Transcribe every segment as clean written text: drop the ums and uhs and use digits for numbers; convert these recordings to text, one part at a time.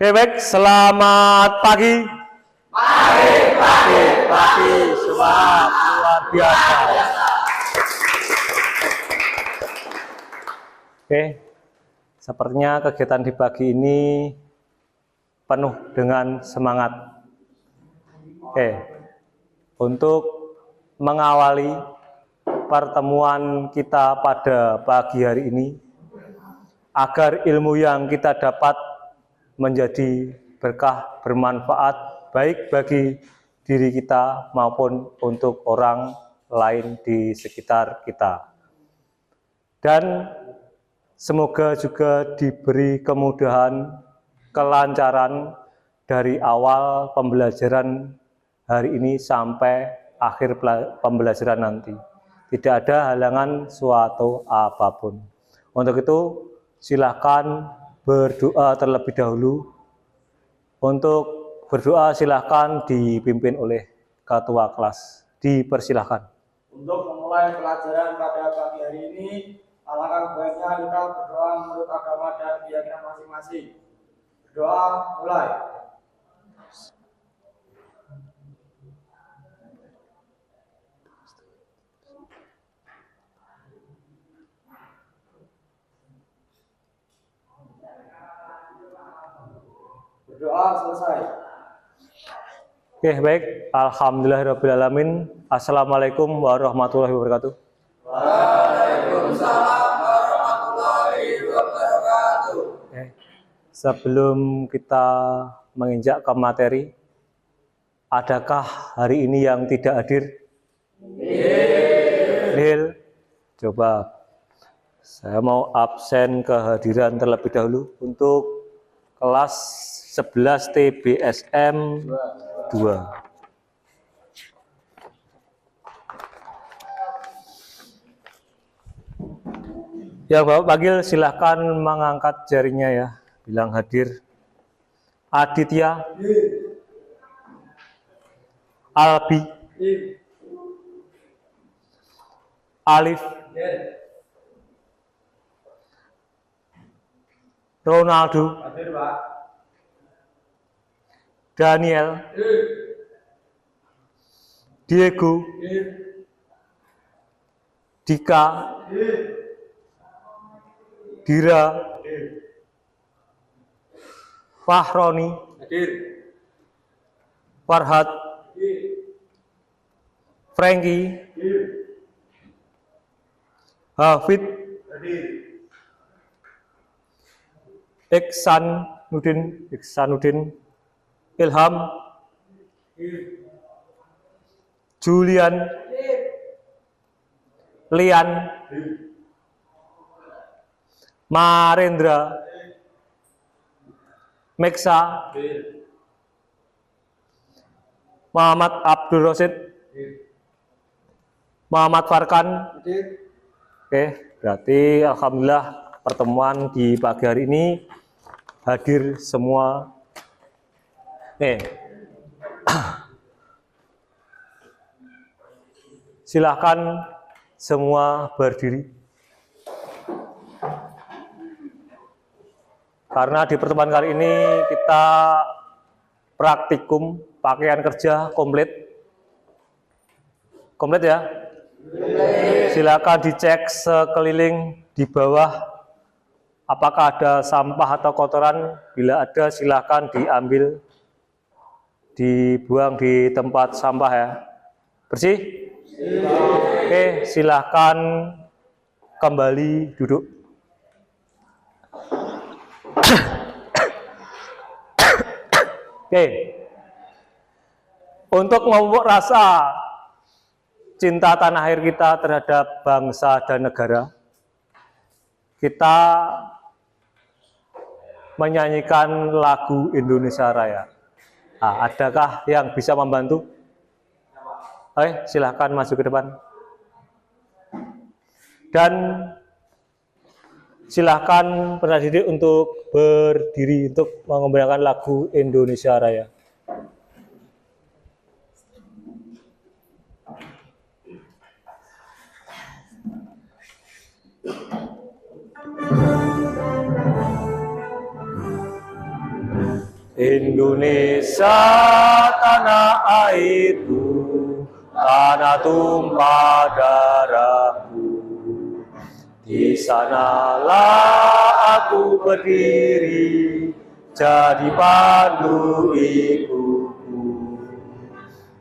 Oke, baik, selamat pagi. Pagi, semangat luar biasa. Oke, sepertinya kegiatan di pagi ini penuh dengan semangat. Oke, untuk mengawali pertemuan kita pada pagi hari ini, agar ilmu yang kita dapat menjadi berkah, bermanfaat, baik bagi diri kita maupun untuk orang lain di sekitar kita. Dan semoga juga diberi kemudahan, kelancaran dari awal pembelajaran hari ini sampai akhir pembelajaran nanti. Tidak ada halangan suatu apapun. Untuk itu, silakan berdoa terlebih dahulu. Untuk berdoa silakan dipimpin oleh ketua kelas. Dipersilahkan. Untuk memulai pelajaran pada pagi hari ini, alangkah baiknya kita berdoa menurut agama dan keyakinan masing-masing. Berdoa mulai. Berdoa selesai. Oke, baik. Alhamdulillahirrahmanirrahim. Assalamualaikum warahmatullahi wabarakatuh. Waalaikumsalam warahmatullahi wabarakatuh. Sebelum kita menginjak ke materi, adakah hari ini yang tidak hadir? Nihil. Coba saya mau absen kehadiran terlebih dahulu untuk kelas 11 TBSM 2. Yang Bapak panggil silahkan mengangkat jarinya ya, bilang hadir. Aditya, Albi, Alif, Ronaldo, Daniel, Diego, Dika, Dira, Fahroni, Farhad, Franky, Hafid, Iksanuddin, Ilham, Julian, Lian, Marendra, Meksa, Muhammad Abdul Rosid, Muhammad Farkan. Oke, berarti alhamdulillah pertemuan di pagi hari ini hadir semua. Silahkan semua berdiri. Karena di pertemuan kali ini kita praktikum pakaian kerja komplit. Komplit ya? Silakan dicek sekeliling di bawah apakah ada sampah atau kotoran. Bila ada silakan diambil, dibuang di tempat sampah ya. Bersih? Oke, silakan kembali duduk. Oke, untuk memupuk rasa cinta tanah air kita terhadap bangsa dan negara, kita menyanyikan lagu Indonesia Raya. Nah, adakah yang bisa membantu? Silahkan masuk ke depan. Dan silahkan peserta didik untuk berdiri untuk mengumandangkan lagu Indonesia Raya. Indonesia tanah airku, tanah tumpah darahku. Di sanalah aku berdiri, jadi pandu ibuku.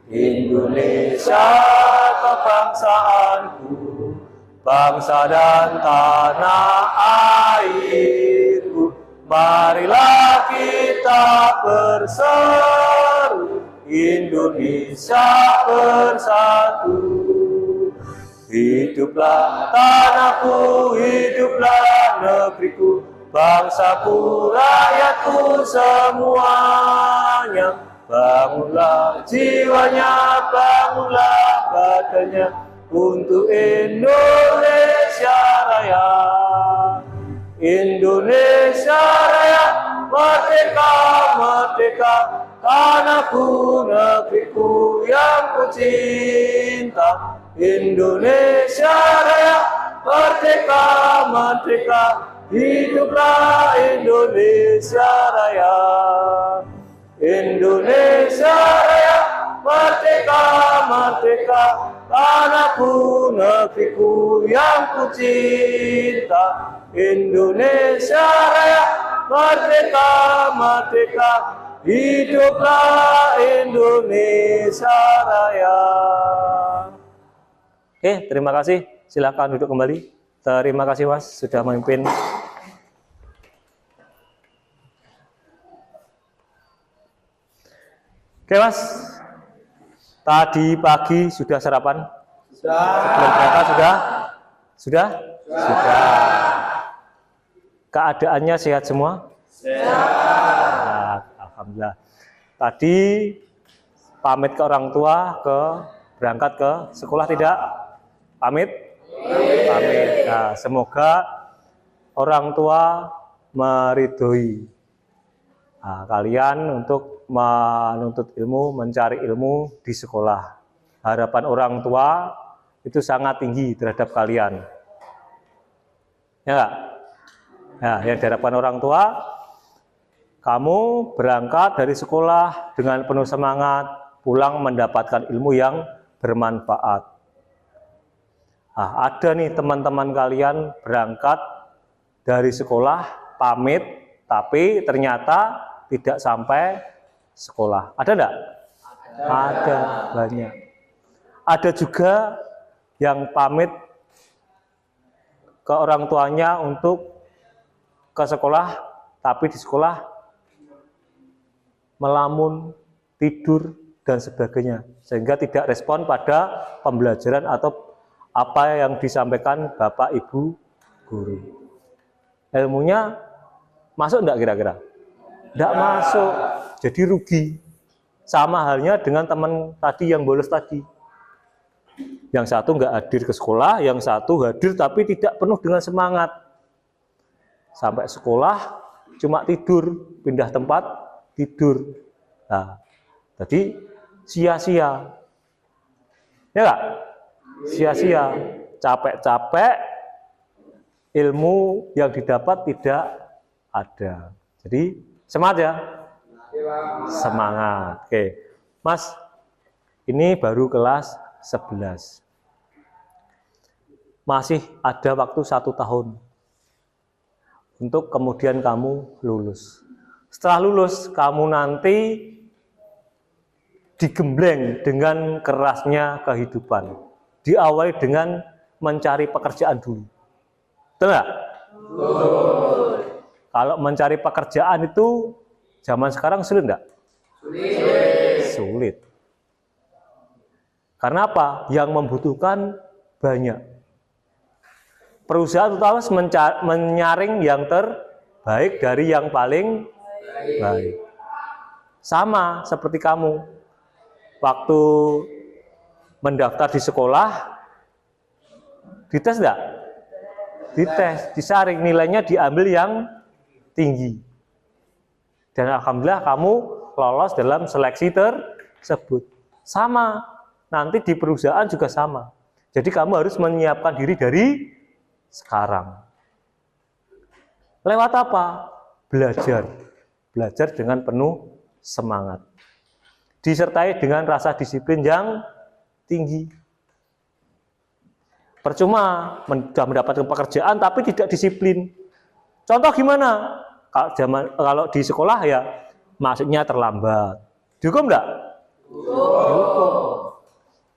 Indonesia kebangsaanku, bangsa dan tanah airku. Marilah kita berseru, Indonesia bersatu. Hiduplah tanahku, hiduplah negeriku, bangsaku, rakyatku semuanya. Bangunlah jiwanya, bangunlah badannya untuk Indonesia Raya. Indonesia Raya, merdeka, merdeka, tanahku, negeriku yang ku cinta. Indonesia Raya, merdeka, merdeka, hiduplah Indonesia Raya. Indonesia Raya, merdeka, merdeka, tanahku, negeriku yang ku cinta. Indonesia Raya, merdeka, merdeka, hiduplah Indonesia Raya. Oke, terima kasih. Silakan duduk kembali. Terima kasih Mas sudah memimpin. Oke Mas, tadi pagi sudah sarapan? Sudah. Sebelum berangkat sudah? Sudah? Sudah. Keadaannya sehat semua? Sehat. Alhamdulillah. Tadi pamit ke orang tua, berangkat ke sekolah tidak? Pamit? Pamit. Nah, semoga orang tua meridhoi kalian untuk menuntut ilmu, mencari ilmu di sekolah. Harapan orang tua itu sangat tinggi terhadap kalian. Ya enggak? Nah, yang diharapkan orang tua, kamu berangkat dari sekolah dengan penuh semangat, pulang mendapatkan ilmu yang bermanfaat. Nah, ada nih teman-teman kalian berangkat dari sekolah, pamit, tapi ternyata tidak sampai sekolah. Ada enggak? Ada, banyak. Ada juga yang pamit ke orang tuanya untuk ke sekolah, tapi di sekolah melamun, tidur, dan sebagainya. Sehingga tidak respon pada pembelajaran atau apa yang disampaikan Bapak Ibu guru. Ilmunya masuk enggak kira-kira? Enggak masuk, jadi rugi. Sama halnya dengan teman tadi yang bolos tadi. Yang satu enggak hadir ke sekolah, yang satu hadir tapi tidak penuh dengan semangat. Sampai sekolah cuma tidur, pindah tempat, tidur. Nah, jadi sia-sia. Ya enggak? Sia-sia, capek-capek, ilmu yang didapat tidak ada. Jadi semangat ya, semangat. Oke, Mas, ini baru kelas 11. Masih ada waktu 1 tahun untuk kemudian kamu lulus. Setelah lulus, kamu nanti digembleng dengan kerasnya kehidupan. Diawali dengan mencari pekerjaan dulu. Betul nggak? Kalau mencari pekerjaan itu zaman sekarang sulit nggak? Sulit. Karena apa? Yang membutuhkan banyak. Perusahaan itu harus menyaring yang terbaik dari yang paling baik. Sama seperti kamu. Waktu mendaftar di sekolah, dites enggak? Dites, disaring, nilainya diambil yang tinggi. Dan alhamdulillah kamu lolos dalam seleksi tersebut. Sama, nanti di perusahaan juga sama. Jadi kamu harus menyiapkan diri dari sekarang. Lewat apa? Belajar. Belajar dengan penuh semangat. Disertai dengan rasa disiplin yang tinggi. Percuma sudah mendapatkan pekerjaan tapi tidak disiplin. Contoh gimana? Kalau di sekolah ya masuknya terlambat. Dihukum enggak? Dihukum.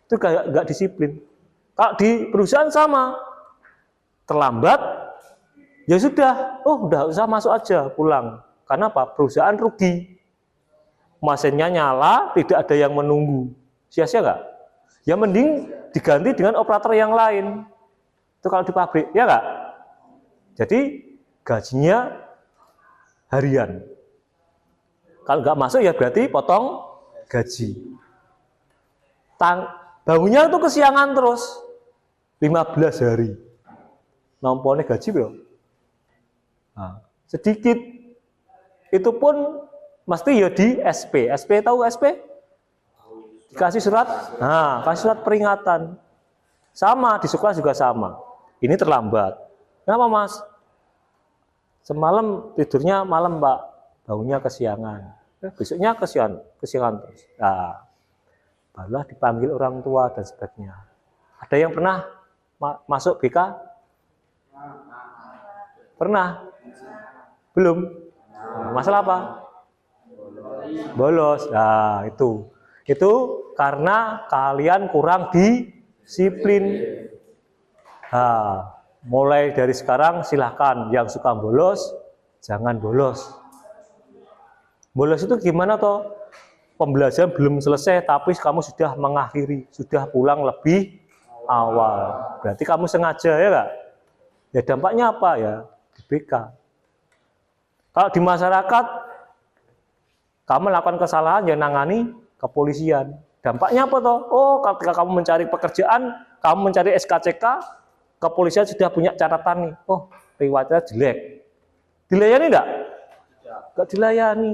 Itu enggak disiplin. Kalau di perusahaan sama. Terlambat, ya sudah. Oh, udah usah masuk aja, pulang. Karena apa? Perusahaan rugi. Mesinnya nyala, tidak ada yang menunggu. Sia-sia enggak? Ya mending diganti dengan operator yang lain. Itu kalau di pabrik, ya enggak? Jadi gajinya harian. Kalau enggak masuk ya berarti potong gaji. Bangunnya itu kesiangan terus. 15 hari. Nampone gaji bro. Nah, sedikit. Itu pun mesti ya di SP. SP tahu SP? Dikasih surat, nah kasih surat peringatan. Sama di sekolah juga sama. Ini terlambat. Kenapa mas? Semalam tidurnya malam pak, bangunnya kesiangan. Besoknya kesiangan terus. Nah, barulah dipanggil orang tua dan sebagainya. Ada yang pernah masuk BK? Pernah? Belum? Masalah apa? Bolos. Nah itu. Itu karena kalian kurang disiplin. Nah, mulai dari sekarang silahkan yang suka bolos, jangan bolos. Bolos itu gimana toh? Pembelajaran belum selesai tapi kamu sudah mengakhiri, sudah pulang lebih awal. Berarti kamu sengaja ya enggak? Ya dampaknya apa ya? Di BK. Kalau di masyarakat kamu melakukan kesalahan yang nangani kepolisian. Dampaknya apa toh? Oh, ketika kamu mencari pekerjaan, kamu mencari SKCK, kepolisian sudah punya catatan nih. Oh, riwayatnya jelek. Dilayani enggak? Enggak dilayani.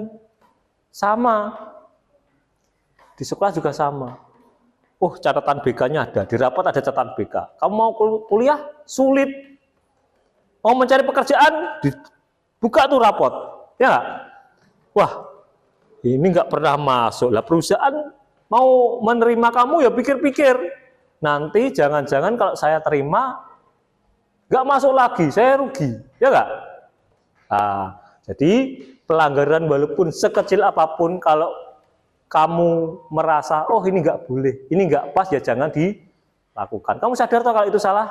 Sama. Di sekolah juga sama. Oh, catatan BK-nya ada. Di rapat ada catatan BK. Kamu mau kuliah? Sulit. Mau mencari pekerjaan? Buka tuh rapot. Ya enggak? Wah, ini nggak pernah masuk lah, perusahaan mau menerima kamu ya pikir-pikir nanti jangan-jangan kalau saya terima nggak masuk lagi, saya rugi, ya nggak? Nah, jadi pelanggaran walaupun sekecil apapun kalau kamu merasa oh ini nggak boleh, ini nggak pas ya jangan dilakukan. Kamu sadar toh kalau itu salah?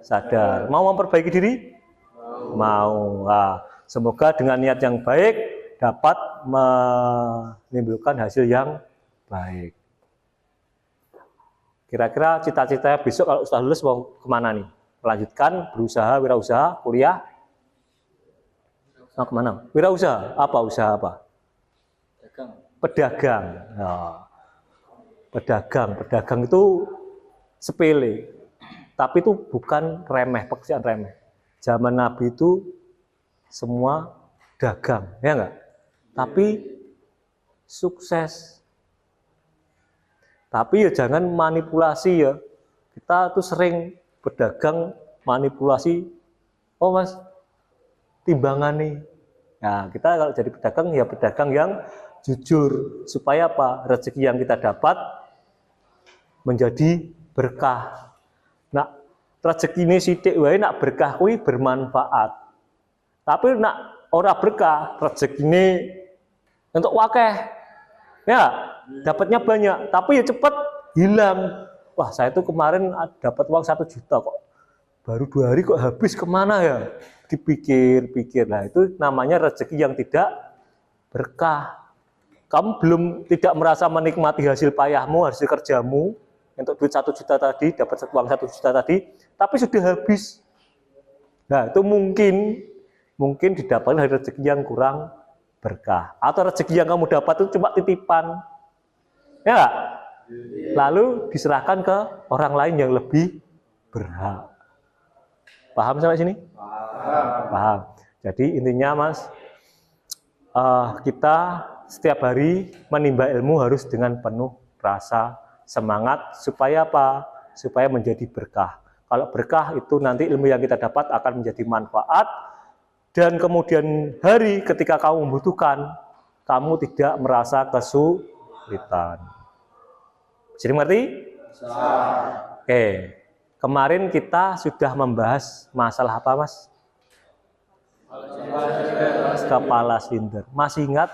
Sadar. Mau memperbaiki diri? Mau. Nah, semoga dengan niat yang baik dapat menimbulkan hasil yang baik. Kira-kira cita-citanya besok kalau sudah lulus mau kemana nih? Melanjutkan berusaha, wirausaha, kuliah? Mau kemana? Wirausaha? Apa usaha apa? Pedagang. Nah, pedagang itu sepele. Tapi itu bukan remeh, pekerjaan remeh. Zaman Nabi itu semua dagang, ya enggak? Tapi sukses. Tapi ya jangan manipulasi ya. Kita tuh sering berdagang manipulasi. Oh mas, timbangan nih. Nah kita kalau jadi pedagang ya pedagang yang jujur. Supaya apa? Rezeki yang kita dapat menjadi berkah. Nah rezeki ini sithik wae nak berkah kuwi bermanfaat. Tapi nak ora berkah rezeki ini untuk wakeh, ya dapatnya banyak, tapi ya cepat hilang. Wah saya tuh kemarin dapat uang 1 juta kok, baru 2 hari kok habis kemana ya? Dipikir-pikir, nah itu namanya rezeki yang tidak berkah. Kamu tidak merasa menikmati hasil payahmu, hasil kerjamu untuk duit 1 juta tadi, dapat uang 1 juta tadi, tapi sudah habis. Nah itu mungkin didapatkan dari rezeki yang kurang berkah, atau rezeki yang kamu dapat itu cuma titipan, ya gak? Lalu diserahkan ke orang lain yang lebih berhak. Paham sampai sini? Paham. Jadi intinya mas, kita setiap hari menimba ilmu harus dengan penuh rasa semangat, supaya apa? Supaya menjadi berkah. Kalau berkah itu nanti ilmu yang kita dapat akan menjadi manfaat. Dan kemudian hari ketika kamu membutuhkan, kamu tidak merasa kesulitan. Jadi ngerti? Oke, kemarin kita sudah membahas masalah apa, Mas? Kepala silinder. Masih ingat?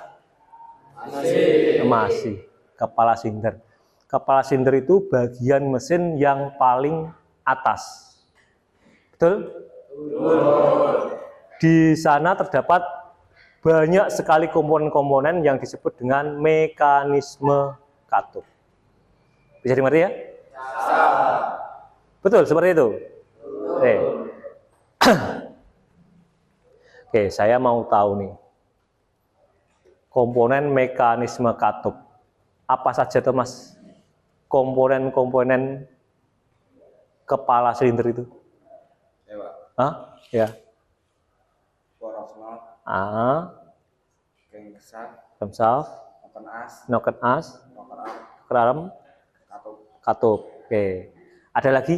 Masih. Kepala silinder. Kepala silinder itu bagian mesin yang paling atas. Betul? Di sana terdapat banyak sekali komponen-komponen yang disebut dengan mekanisme katup. Bisa dimengerti ya? Betul, seperti itu. Oke. Oke, saya mau tahu nih. Komponen mekanisme katup. Apa saja tuh, Mas? Komponen-komponen kepala silinder itu? Ya, Pak. Hah? Ya. Boros not, Camshaft, noken as, noken as, noken arm, kerarem, katup. katup. Oke. Ada lagi?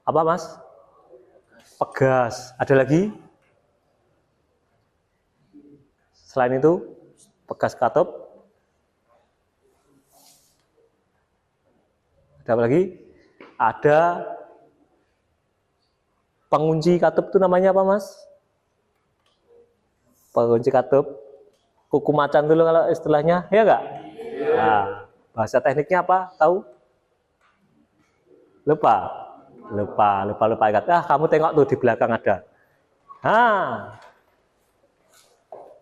Apa, Mas? Pegas. Ada lagi? Selain itu, pegas katup. Ada apa lagi? Ada pengunci katup itu namanya apa, Mas? Pengunci katup. Kuku macan dulu kalau istilahnya, ya enggak? Nah, bahasa tekniknya apa? Tahu? Lupa ingat. Kamu tengok tuh di belakang ada.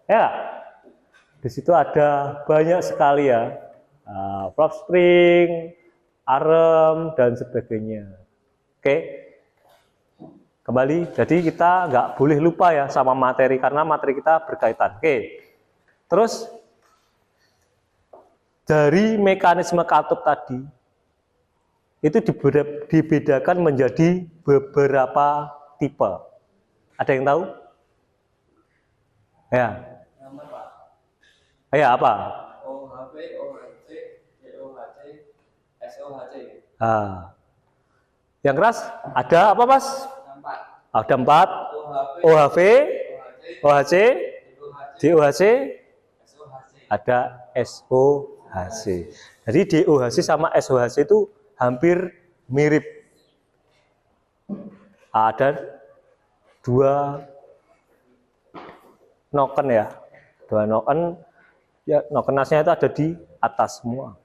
Ya. Di situ ada banyak sekali ya. Prop spring, arem dan sebagainya. Oke. Kembali, jadi kita nggak boleh lupa ya sama materi karena materi kita berkaitan. Oke. Terus dari mekanisme katup tadi itu dibedakan menjadi beberapa tipe. Ada yang tahu? Ya. Ya apa? OHP, OHC, DOHC, SOHC. Yang keras ada apa, Mas? 4. Ada 4. OHV, OHC, DOHC, ada SOHC. Jadi DOHC sama SOHC itu hampir mirip. Ada 2 noken ya. 2 noken. Ya, nokenasnya itu ada di atas semua.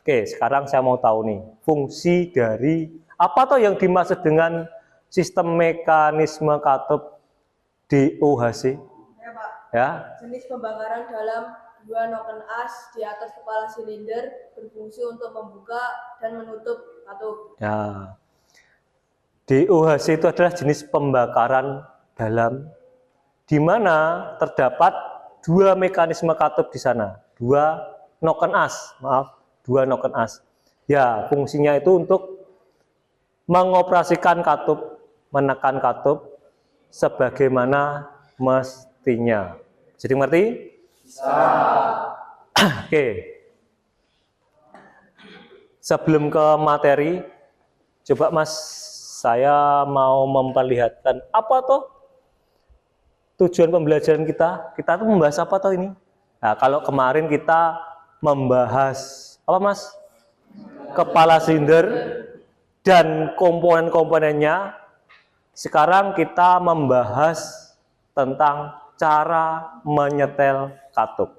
Oke, sekarang saya mau tahu nih, fungsi dari apa toh yang dimaksud dengan sistem mekanisme katup DOHC? Ya, Pak. Ya. Jenis pembakaran dalam 2 noken as di atas kepala silinder berfungsi untuk membuka dan menutup katup. Ya. DOHC itu adalah jenis pembakaran dalam di mana terdapat 2 mekanisme katup di sana. 2 noken as, maaf, 2 noken as. Ya, fungsinya itu untuk mengoperasikan katup, menekan katup sebagaimana mestinya. Jadi ngerti? Bisa. Oke. Sebelum ke materi, coba Mas, saya mau memperlihatkan apa toh tujuan pembelajaran kita. Kita tuh membahas apa toh ini? Nah, kalau kemarin kita membahas apa, Mas? Kepala silinder dan komponen-komponennya. Sekarang kita membahas tentang cara menyetel katup.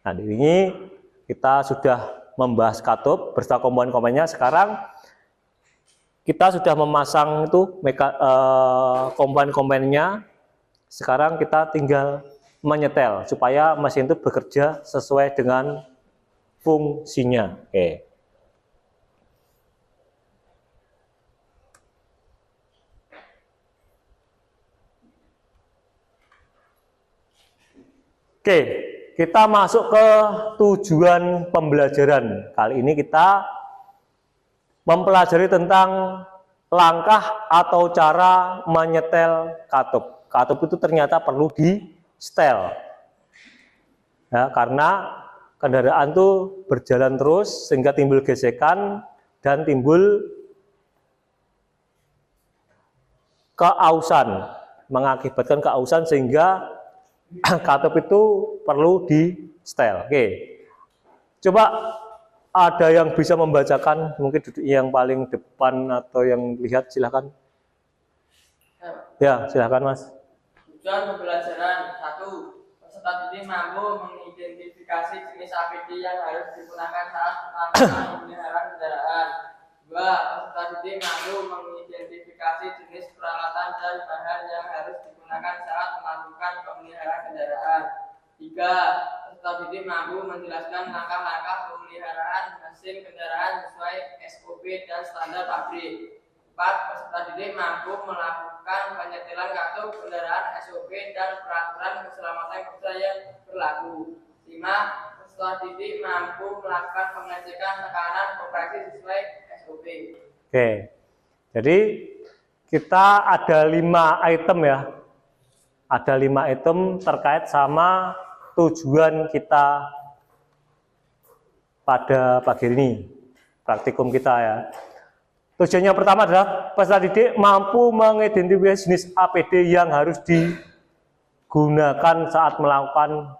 Nah, ini kita sudah membahas katup beserta komponen-komponennya. Sekarang kita sudah memasang itu komponen-komponennya. Sekarang kita tinggal menyetel supaya mesin itu bekerja sesuai dengan fungsinya. Oke. Oke, kita masuk ke tujuan pembelajaran. Kali ini kita mempelajari tentang langkah atau cara menyetel katup. Katup itu ternyata perlu di-setel. Ya, karena kendaraan itu berjalan terus sehingga timbul gesekan dan timbul keausan, mengakibatkan keausan sehingga katup itu perlu di setel. Oke. Coba ada yang bisa membacakan, mungkin duduk yang paling depan atau yang lihat, silahkan. Ya, silahkan Mas. Tujuan pembelajaran 1. Peserta didik mampu mengidentifikasi jenis APD yang harus digunakan saat melakukan pemeliharaan kendaraan. 2. Peserta didik mampu mengidentifikasi jenis peralatan dan bahan yang harus digunakan saat melakukan pemeliharaan kendaraan. 3. Peserta didik mampu menjelaskan langkah-langkah pemeliharaan mesin kendaraan sesuai SOP dan standar pabrik. 4. Peserta didik mampu melakukan penyetelan kartu kendaraan SOP dan peraturan keselamatan kerja yang berlaku. 5. Peserta didik mampu melakukan pengecekan tekanan kompresi sesuai SOP. Oke, jadi kita ada 5 item ya. Ada 5 item terkait sama tujuan kita pada pagi ini, praktikum kita ya. Tujuannya pertama adalah peserta didik mampu mengidentifikasi jenis APD yang harus digunakan saat melakukan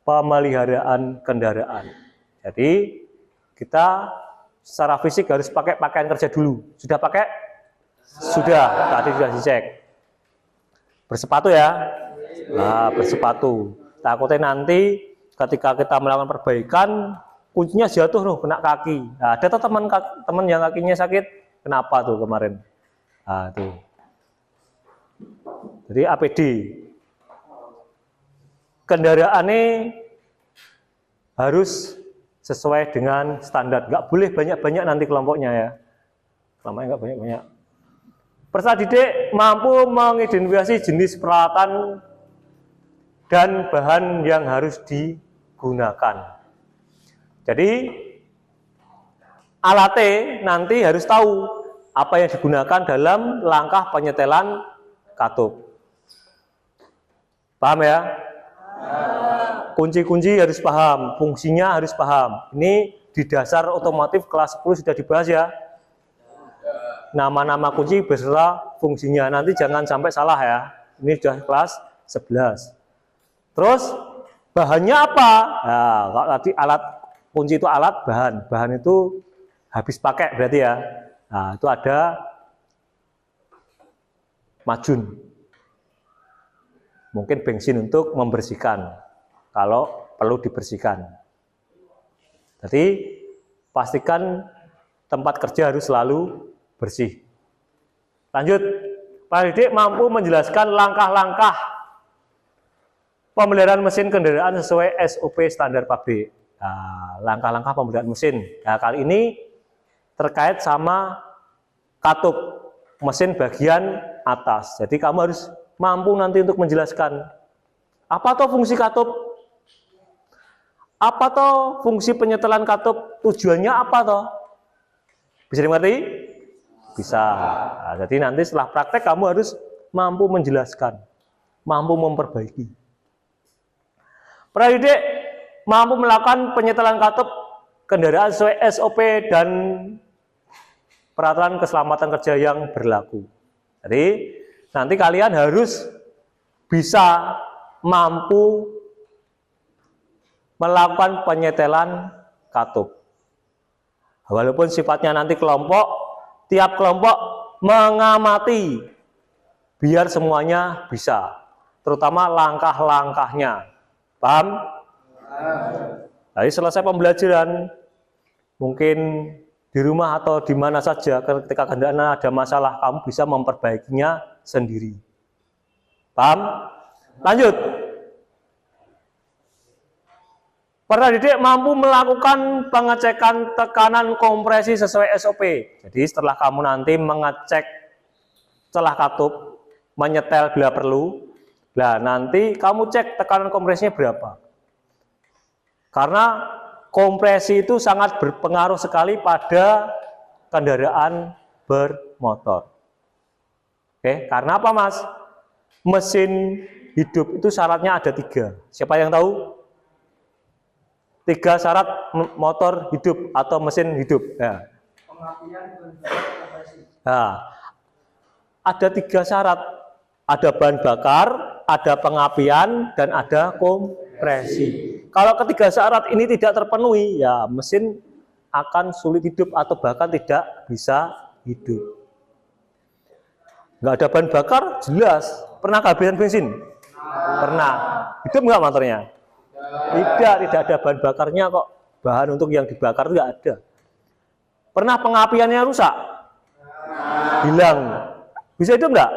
pemeliharaan kendaraan. Jadi kita secara fisik harus pakai pakaian kerja dulu. Sudah pakai? Sudah, tadi sudah dicek. Bersepatu ya? Nah, bersepatu. Takutnya nanti ketika kita melakukan perbaikan, kuncinya jatuh loh, kena kaki. Nah, ada tuh teman yang kakinya sakit, kenapa tuh kemarin? Nah, tuh. Jadi APD. Kendaraan ini harus sesuai dengan standar. Nggak boleh banyak-banyak nanti kelompoknya ya. Kelompoknya nggak banyak-banyak. Peserta didik mampu mengidentifikasi jenis peralatan dan bahan yang harus digunakan. Jadi alatnya nanti harus tahu apa yang digunakan dalam langkah penyetelan katup. Paham ya? Kunci-kunci harus paham, fungsinya harus paham. Ini di dasar otomotif kelas 10 sudah dibahas ya. Nama-nama kunci beserta fungsinya. Nanti jangan sampai salah ya. Ini sudah kelas 11. Terus bahannya apa? Nah, kalau tadi alat kunci itu alat, bahan itu habis pakai berarti ya. Nah, itu ada macun. Mungkin bensin untuk membersihkan kalau perlu dibersihkan. Jadi pastikan tempat kerja harus selalu bersih. Lanjut, Pak didik mampu menjelaskan langkah-langkah pemeliharaan mesin kendaraan sesuai SOP standar pabrik. Nah, langkah-langkah pemeliharaan mesin. Nah, kali ini terkait sama katup mesin bagian atas. Jadi kamu harus mampu nanti untuk menjelaskan apa toh fungsi katup, apa toh fungsi penyetelan katup, tujuannya apa toh? Bisa dimengerti? Bisa. Nah, jadi nanti setelah praktek kamu harus mampu menjelaskan, mampu memperbaiki. Para didik mampu melakukan penyetelan katup kendaraan sesuai SOP dan peraturan keselamatan kerja yang berlaku. Jadi nanti kalian harus bisa mampu melakukan penyetelan katup. Walaupun sifatnya nanti kelompok, tiap kelompok mengamati biar semuanya bisa, terutama langkah-langkahnya. Paham? Jadi selesai pembelajaran, mungkin di rumah atau di mana saja ketika kendaraan ada masalah, kamu bisa memperbaikinya sendiri. Paham? Lanjut. Para didik mampu melakukan pengecekan tekanan kompresi sesuai SOP. Jadi setelah kamu nanti mengecek celah katup, menyetel bila perlu, nah nanti kamu cek tekanan kompresinya berapa. Karena kompresi itu sangat berpengaruh sekali pada kendaraan bermotor. Oke, karena apa Mas? Mesin hidup itu syaratnya ada 3. Siapa yang tahu? 3 syarat motor hidup atau mesin hidup. Ya. Nah, ada 3 syarat. Ada bahan bakar, ada pengapian dan ada kompresi. Kalau ketiga syarat ini tidak terpenuhi, ya mesin akan sulit hidup atau bahkan tidak bisa hidup. Nggak ada bahan bakar, jelas. Pernah kehabisan bensin? Pernah. Hidup nggak motornya? Tidak ada bahan bakarnya kok. Bahan untuk yang dibakar itu nggak ada. Pernah pengapiannya rusak? Hilang. Bisa hidup nggak?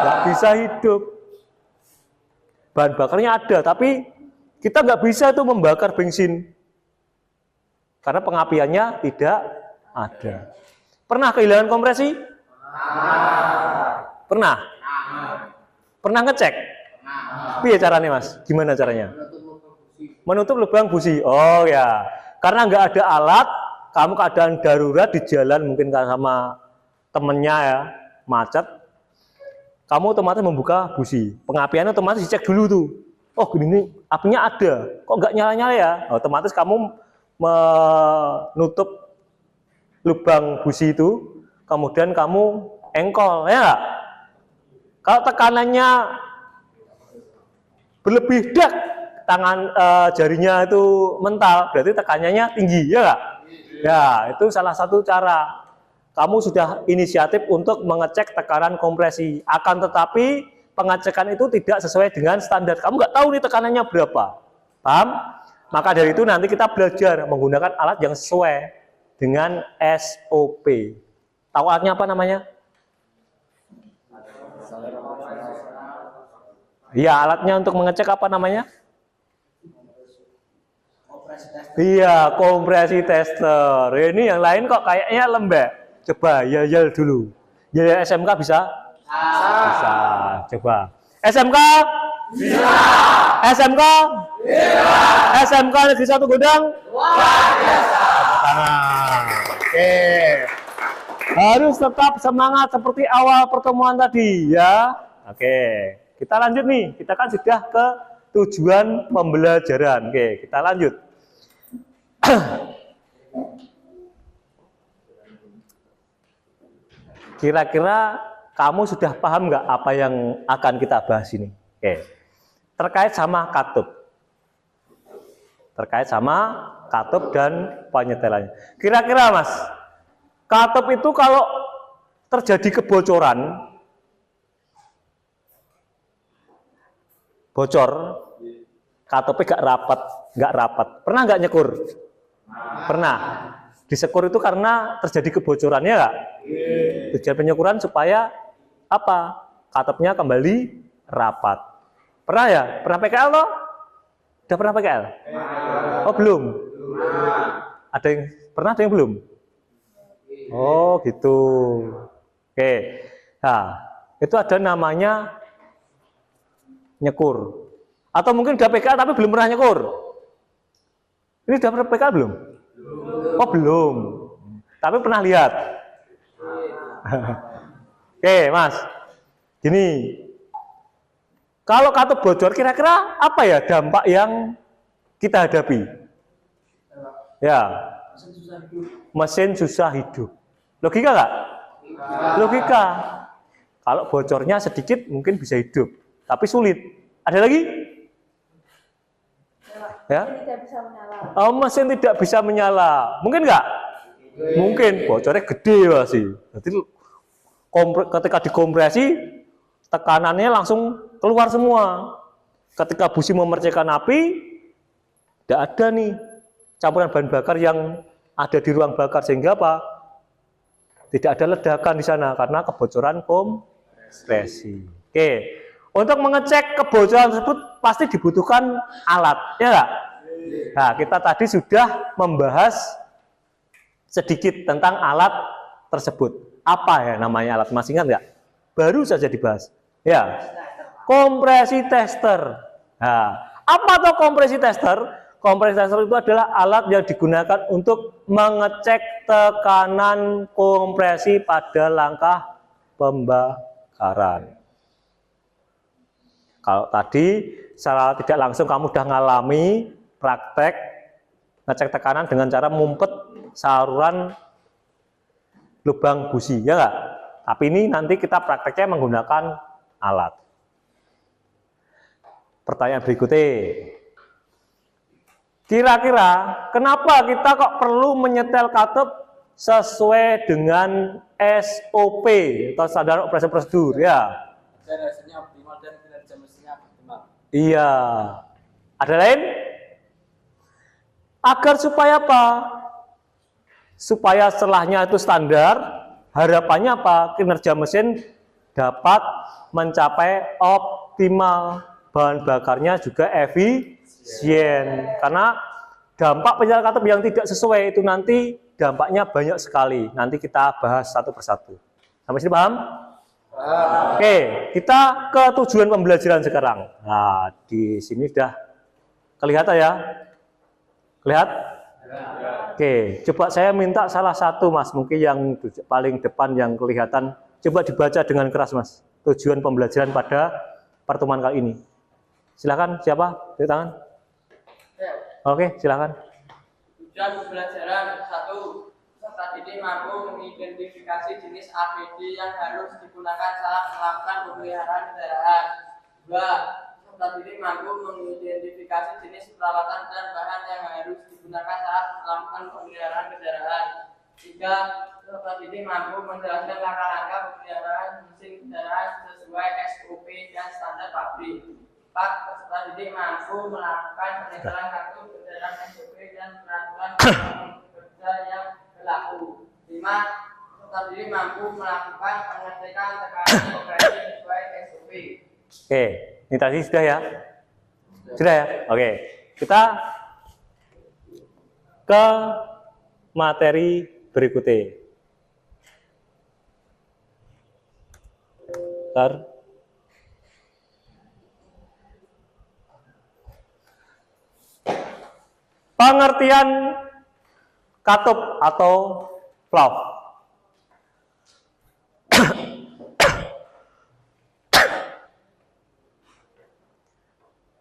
Nggak bisa hidup. Bahan bakarnya ada, tapi kita nggak bisa itu membakar bensin. Karena pengapiannya tidak ada. Pernah kehilangan kompresi? Pernah? Pernah ngecek? Piye caranya mas? Gimana caranya? Menutup lubang busi. Oh ya, karena nggak ada alat, kamu keadaan darurat di jalan mungkin sama temennya ya, macet, kamu otomatis membuka busi. Pengapiannya otomatis dicek dulu tuh. Oh gini, apinya ada, kok nggak nyala-nyala ya? Otomatis kamu menutup lubang busi itu, kemudian kamu engkol, ya nggak? Kalau tekanannya berlebih dak, tangan jarinya itu mental, berarti tekanannya tinggi, ya nggak? Ya, itu salah satu cara. Kamu sudah inisiatif untuk mengecek tekanan kompresi. Akan tetapi pengecekan itu tidak sesuai dengan standar. Kamu nggak tahu nih tekanannya berapa. Paham? Maka dari itu nanti kita belajar menggunakan alat yang sesuai dengan SOP. Tahu alatnya apa namanya? Iya, alatnya untuk mengecek apa namanya? Iya, kompresi tester. Ini yang lain kok kayaknya lembek. Coba yel dulu. Yel SMK bisa? Bisa. Coba. SMK? Bisa. SMK? Bisa. SMK Negeri 1 Gondang? Luar biasa. Oke. Harus tetap semangat seperti awal pertemuan tadi ya. Oke. Kita lanjut nih. Kita kan sudah ke tujuan pembelajaran. Oke, kita lanjut. Kira-kira kamu sudah paham nggak apa yang akan kita bahas ini? Oke. Terkait sama katup. Terkait sama katup dan penyetelannya. Kira-kira Mas, katup itu kalau terjadi kebocoran, bocor, katupnya nggak rapat. Pernah nggak nyekur? Pernah. Disekur itu karena terjadi kebocorannya nggak? Tujuan penyekuran supaya apa? Katupnya kembali rapat. Pernah ya? Pernah PKL loh? Udah pernah PKL? Oh belum? Ada yang pernah, ada yang belum? Oh gitu. Oke. Nah, itu ada namanya nyekur. Atau mungkin udah PKL tapi belum pernah nyekur. Ini udah pernah PKL belum? Oh belum. Tapi pernah lihat. Oke Mas. Gini. Kalau katup bocor kira-kira apa ya dampak yang kita hadapi? Ya. Mesin susah hidup. Logika nggak? Logika. Kalau bocornya sedikit mungkin bisa hidup. Tapi sulit. Ada lagi? Ya? Tidak bisa menyala. Oh, mesin tidak bisa menyala. Mungkin nggak? Mungkin. Bocornya gede masih. Jadi ketika dikompresi, tekanannya langsung keluar semua. Ketika busi memercikan api, tidak ada nih campuran bahan bakar yang ada di ruang bakar sehingga apa? Tidak ada ledakan di sana karena kebocoran kompresi. Oke. Untuk mengecek kebocoran tersebut pasti dibutuhkan alat, ya nggak? Nah, kita tadi sudah membahas sedikit tentang alat tersebut. Apa ya namanya alat? Masih ingat nggak? Baru saja dibahas. Ya, kompresi tester. Nah, apa tuh kompresi tester? Kompresi tester itu adalah alat yang digunakan untuk mengecek tekanan kompresi pada langkah pembakaran. Kalau tadi secara tidak langsung kamu sudah ngalami praktek ngecek tekanan dengan cara mumpet saluran lubang busi, ya nggak? Tapi ini nanti kita prakteknya menggunakan alat. Pertanyaan berikutnya. Kira-kira kenapa kita kok perlu menyetel katup sesuai dengan SOP atau standar operasi prosedur ya? Dan hasilnya optimal dan kinerja mesinnya optimal. Iya. Ada lain? Agar supaya apa? Supaya setelahnya itu standar, harapannya apa? Kinerja mesin dapat mencapai optimal, bahan bakarnya juga efisien. Karena dampak penyetelan katup yang tidak sesuai itu nanti dampaknya banyak sekali. Nanti kita bahas satu persatu. Sampai sini paham? Oke, kita ke tujuan pembelajaran sekarang. Nah, di sini sudah kelihatan ya? Kelihatan? Oke, coba saya minta salah satu Mas, mungkin yang paling depan yang kelihatan, coba dibaca dengan keras Mas. Tujuan pembelajaran pada pertemuan kali ini. Silakan, siapa? Beri tangan. Oke, silakan. Tujuan pembelajaran 1. Peserta didik mampu mengidentifikasi jenis APD yang harus digunakan saat melakukan pemeliharaan kendaraan. 2. Peserta didik mampu mengidentifikasi jenis peralatan dan bahan yang harus digunakan saat melakukan pemeliharaan kendaraan. 3. Peserta didik mampu menjelaskan langkah-langkah pemeliharaan mesin kendaraan sesuai SOP dan standar pabrik. 4. Peserta didik mampu melakukan penyetelan kartu kendaraan SOP dan peraturan kerja yang berlaku. 5. Peserta didik mampu melakukan pengecekan tekanan operasi sesuai SOP. Oke, ini tadi sudah ya? Sudah ya? Oke, kita ke materi berikutnya. Bentar. Pengertian katup atau valve.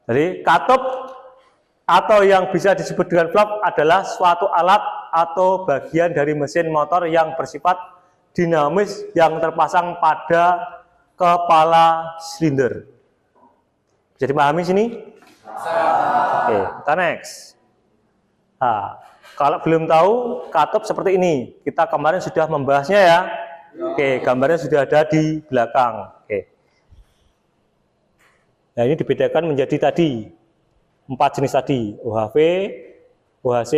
Jadi katup atau yang bisa disebut dengan valve adalah suatu alat atau bagian dari mesin motor yang bersifat dinamis yang terpasang pada kepala silinder. Bisa dipahami sini? Oke, kita next. Nah, kalau belum tahu katup seperti ini, kita kemarin sudah membahasnya ya. Oke, gambarnya sudah ada di belakang. Oke. Nah, ini dibedakan menjadi tadi 4 jenis tadi, OHV, OHC,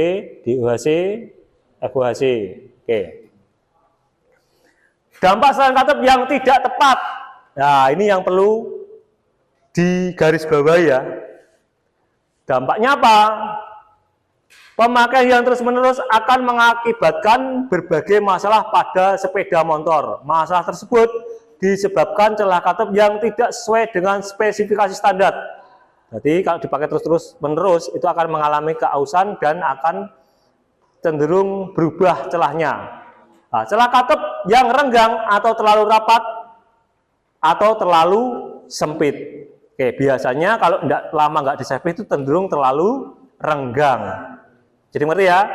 DOHC, FOHC. Oke. Dampak setelan katup yang tidak tepat. Nah, ini yang perlu digarisbawahi ya. Dampaknya apa? Pemakaian yang terus-menerus akan mengakibatkan berbagai masalah pada sepeda motor. Masalah tersebut disebabkan celah katup yang tidak sesuai dengan spesifikasi standar. Jadi kalau dipakai terus-menerus itu akan mengalami keausan dan akan cenderung berubah celahnya. Nah, celah katup yang renggang atau terlalu rapat atau terlalu sempit. Oke, biasanya kalau lama nggak diservis itu cenderung terlalu renggang. Jadi ngerti ya?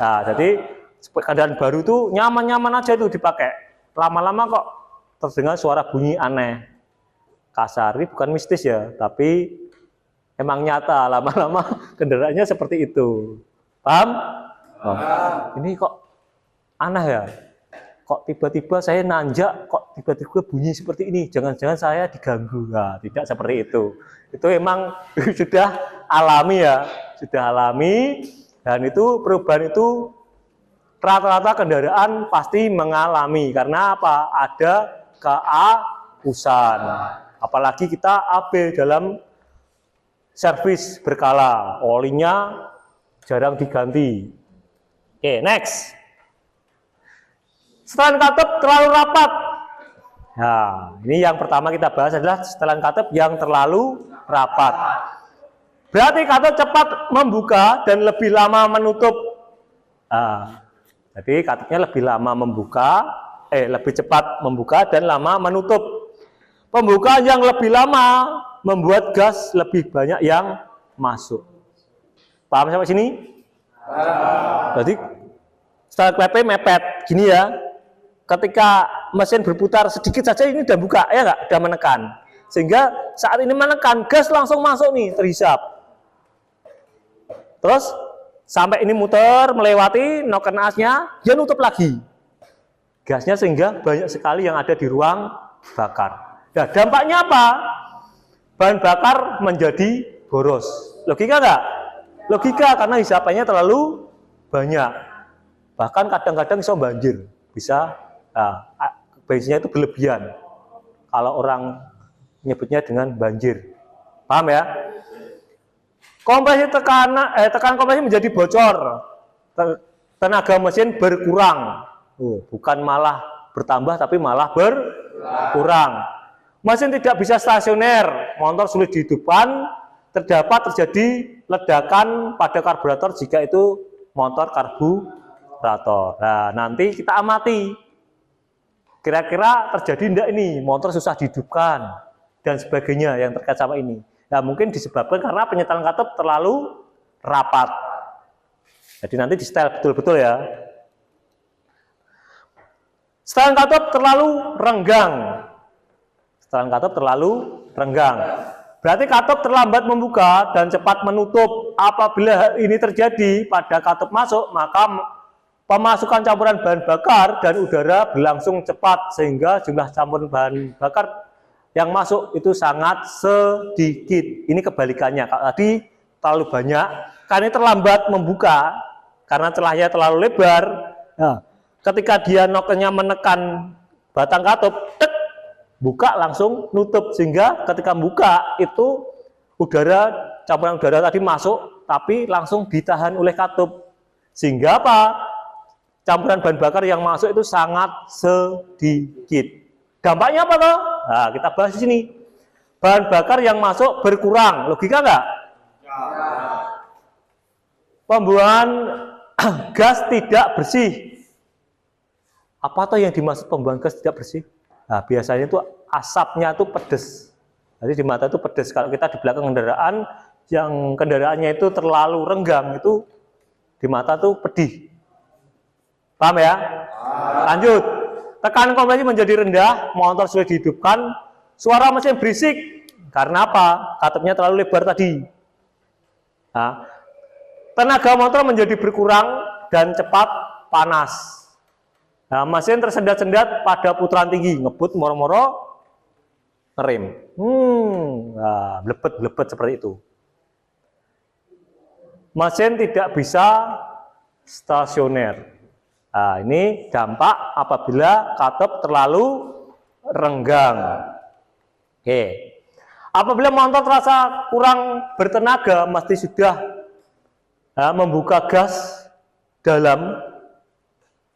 Nah, jadi keadaan baru itu nyaman-nyaman aja itu dipakai. Lama-lama kok terdengar suara bunyi aneh. Kasar, ini bukan mistis ya, tapi emang nyata. Lama-lama kendaraannya seperti itu. Paham? Oh, ini kok aneh ya? Kok tiba-tiba saya nanjak, kok tiba-tiba bunyi seperti ini? Jangan-jangan saya diganggu. Nah, tidak seperti itu. Itu emang sudah alami ya, sudah alami. Dan itu perubahan itu rata-rata kendaraan pasti mengalami. Karena apa? Ada keausan. Apalagi kita AB dalam servis berkala. Olinya jarang diganti. Oke, next. Setelan katup terlalu rapat. Nah, ini yang pertama kita bahas adalah setelan katup yang terlalu rapat. Berarti katup cepat membuka dan lebih lama menutup. Nah, jadi katupnya lebih lama membuka, lebih cepat membuka dan lama menutup. Pembukaan yang lebih lama membuat gas lebih banyak yang masuk. Paham sampai sini? Jadi setelah klepe mepet gini ya. Ketika mesin berputar sedikit saja ini udah buka, ya nggak? Udah menekan. Sehingga saat ini menekan, gas langsung masuk nih, terhisap. Terus sampai ini muter, melewati noken asnya, dia nutup lagi gasnya, sehingga banyak sekali yang ada di ruang bakar. Nah, dampaknya apa? Bahan bakar menjadi boros. Logika nggak? Logika, karena hisapannya terlalu banyak. Bahkan kadang-kadang bisa banjir, bisa bensinnya itu berlebihan. Kalau orang menyebutnya dengan banjir. Paham ya? Kompresi tekanan kompresi menjadi bocor. Tenaga mesin berkurang. Bukan malah bertambah, tapi malah berkurang. Mesin tidak bisa stasioner, motor sulit dihidupkan, terjadi ledakan pada karburator jika itu motor karburator. Nah, nanti kita amati, kira-kira terjadi enggak ini, motor susah dihidupkan, dan sebagainya yang terkait sama ini. Nah, mungkin disebabkan karena penyetelan katup terlalu rapat. Jadi nanti di setel betul-betul ya. Setelan katup terlalu renggang. Setelan katup terlalu renggang. Berarti katup terlambat membuka dan cepat menutup. Apabila hal ini terjadi pada katup masuk, maka pemasukan campuran bahan bakar dan udara berlangsung cepat, sehingga jumlah campuran bahan bakar yang masuk itu sangat sedikit. Ini kebalikannya. Kalau tadi terlalu banyak, karena ini terlambat membuka, karena celahnya terlalu lebar. Nah, ketika dia nokennya menekan batang katup, tek, buka langsung nutup, sehingga ketika buka itu campuran udara tadi masuk, tapi langsung ditahan oleh katup, sehingga apa? Campuran bahan bakar yang masuk itu sangat sedikit. Dampaknya apa toh? Nah, kita bahas di sini. Bahan bakar yang masuk berkurang, logika nggak? Pembuangan gas tidak bersih. Apa toh yang dimaksud pembuangan gas tidak bersih? Nah, biasanya itu asapnya itu pedes. Jadi di mata itu pedes. Kalau kita di belakang kendaraan, yang kendaraannya itu terlalu renggang, itu di mata itu pedih. Paham ya? Lanjut. Tekanan kompresi menjadi rendah, motor sulit dihidupkan, suara mesin berisik. Karena apa? Katupnya terlalu lebar tadi. Nah, tenaga motor menjadi berkurang dan cepat panas. Nah, mesin tersendat-sendat pada putaran tinggi, ngebut moro-moro ngerem. Nah, blebet-blebet seperti itu. Mesin tidak bisa stasioner. Nah, ini dampak apabila katup terlalu renggang. Oke. Apabila motor terasa kurang bertenaga, mesti sudah membuka gas dalam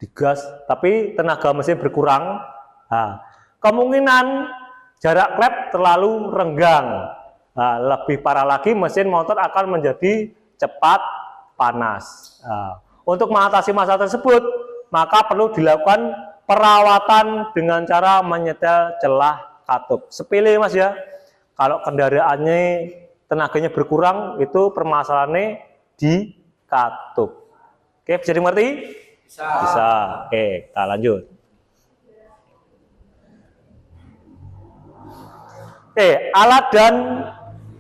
digas, tapi tenaga mesin berkurang. Nah, kemungkinan jarak klep terlalu renggang. Nah, lebih parah lagi, mesin motor akan menjadi cepat panas. Nah, untuk mengatasi masalah tersebut, maka perlu dilakukan perawatan dengan cara menyetel celah katup. Sepele mas ya, kalau kendaraannya tenaganya berkurang, itu permasalahannya di katup. Oke, bisa dimengerti? Bisa. Oke, kita lanjut. Oke, alat dan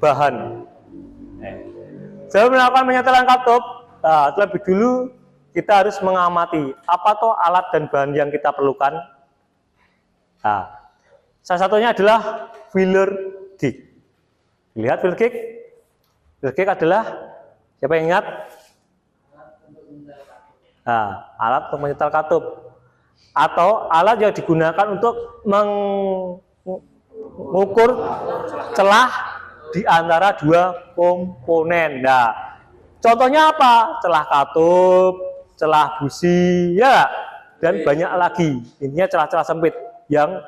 bahan. Sebelum melakukan penyetelan katup, terlebih dulu kita harus mengamati apa toh alat dan bahan yang kita perlukan. Nah, salah satunya adalah filler gig. Lihat filler gig. Filler gig adalah, siapa yang ingat? Nah, alat untuk menyetel katup atau alat yang digunakan untuk mengukur celah di antara dua komponen. Nah, contohnya apa? Celah katup, celah busi, ya, dan banyak lagi. Intinya celah-celah sempit yang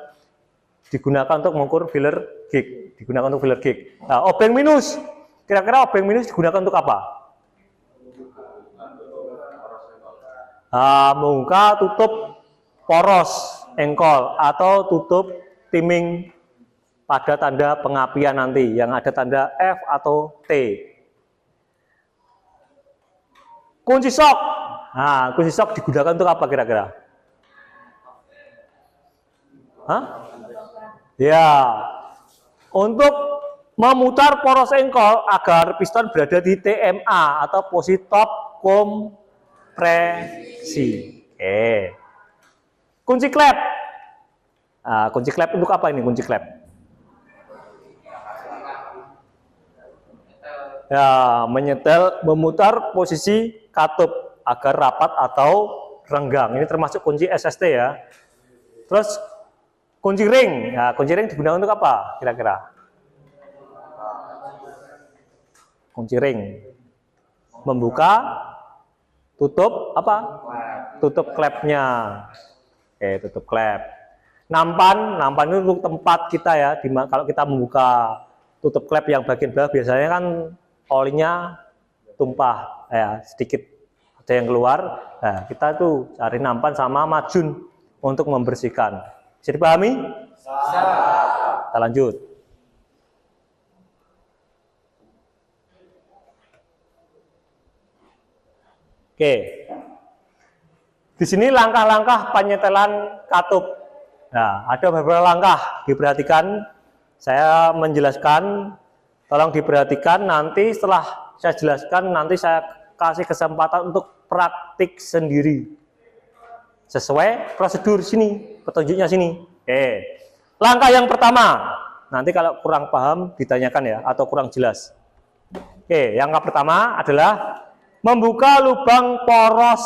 digunakan untuk mengukur filler gig, digunakan untuk filler gig. Nah, obeng minus, kira-kira obeng minus digunakan untuk apa? Membuka tutup poros engkol atau tutup timing pada tanda pengapian nanti yang ada tanda F atau T. Kunci sok. Nah, kunci sok digunakan untuk apa kira-kira? Hah? Ya. untuk memutar poros engkol agar piston berada di TMA atau posisi top kompresi. Oke. Kunci klep. Nah, kunci klep untuk apa ini kunci klep? Ya, menyetel, memutar posisi katup agar rapat atau renggang. Ini termasuk kunci SST ya. Terus kunci ring. Ya, kunci ring digunakan untuk apa kira-kira? Kunci ring. Membuka, tutup apa? Tutup klepnya. Oke, tutup klep. Nampan itu untuk tempat kita ya. Kalau kita membuka tutup klep yang bagian bawah biasanya kan olinya tumpah ya, sedikit ada yang keluar. Nah, kita tuh cari nampan sama majun untuk membersihkan. Bisa dipahami? Kita lanjut. Oke. Di sini langkah-langkah penyetelan katup. Nah, ada beberapa langkah, diperhatikan. Saya menjelaskan, tolong diperhatikan. Nanti setelah saya jelaskan, nanti saya kasih kesempatan untuk praktik sendiri sesuai prosedur sini, petunjuknya sini. Langkah yang pertama, nanti kalau kurang paham ditanyakan ya, atau kurang jelas. Yang pertama adalah membuka lubang poros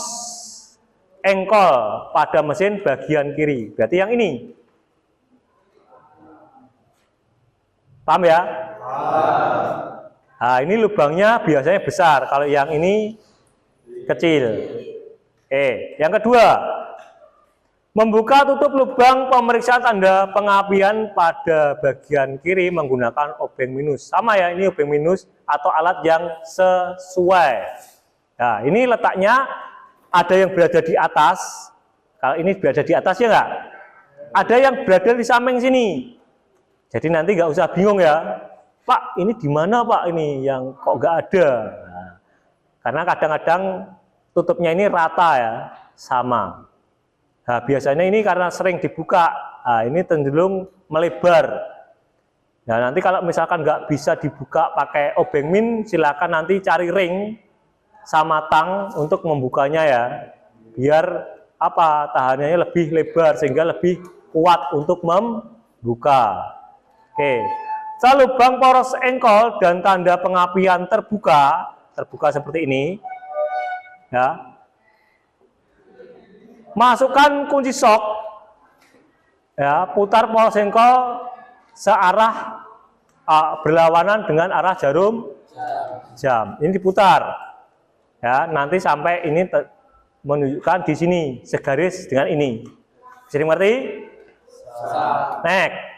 engkol pada mesin bagian kiri. Berarti yang ini. Paham ya? Nah, ini lubangnya biasanya besar, kalau yang ini kecil. Yang kedua, membuka tutup lubang pemeriksaan tanda pengapian pada bagian kiri menggunakan obeng minus. Sama ya, ini obeng minus atau alat yang sesuai. Nah, ini letaknya ada yang berada di atas. Kalau ini berada di atas ya enggak? Ada yang berada di samping sini. Jadi nanti nggak usah bingung ya, Pak, ini di mana Pak ini yang kok nggak ada? Nah, karena kadang-kadang tutupnya ini rata ya, sama. Nah, biasanya ini karena sering dibuka, nah, ini cenderung melebar. Nah, nanti kalau misalkan nggak bisa dibuka pakai obeng min, silakan nanti cari ring sama tang untuk membukanya ya, biar apa tahanannya lebih lebar sehingga lebih kuat untuk membuka. Setelah lubang poros engkol dan tanda pengapian terbuka seperti ini, ya, masukkan kunci sok, ya, putar poros engkol searah berlawanan dengan arah jarum jam. Ini diputar, ya, nanti sampai ini menunjukkan di sini segaris dengan ini. Bisa dimengerti? Next.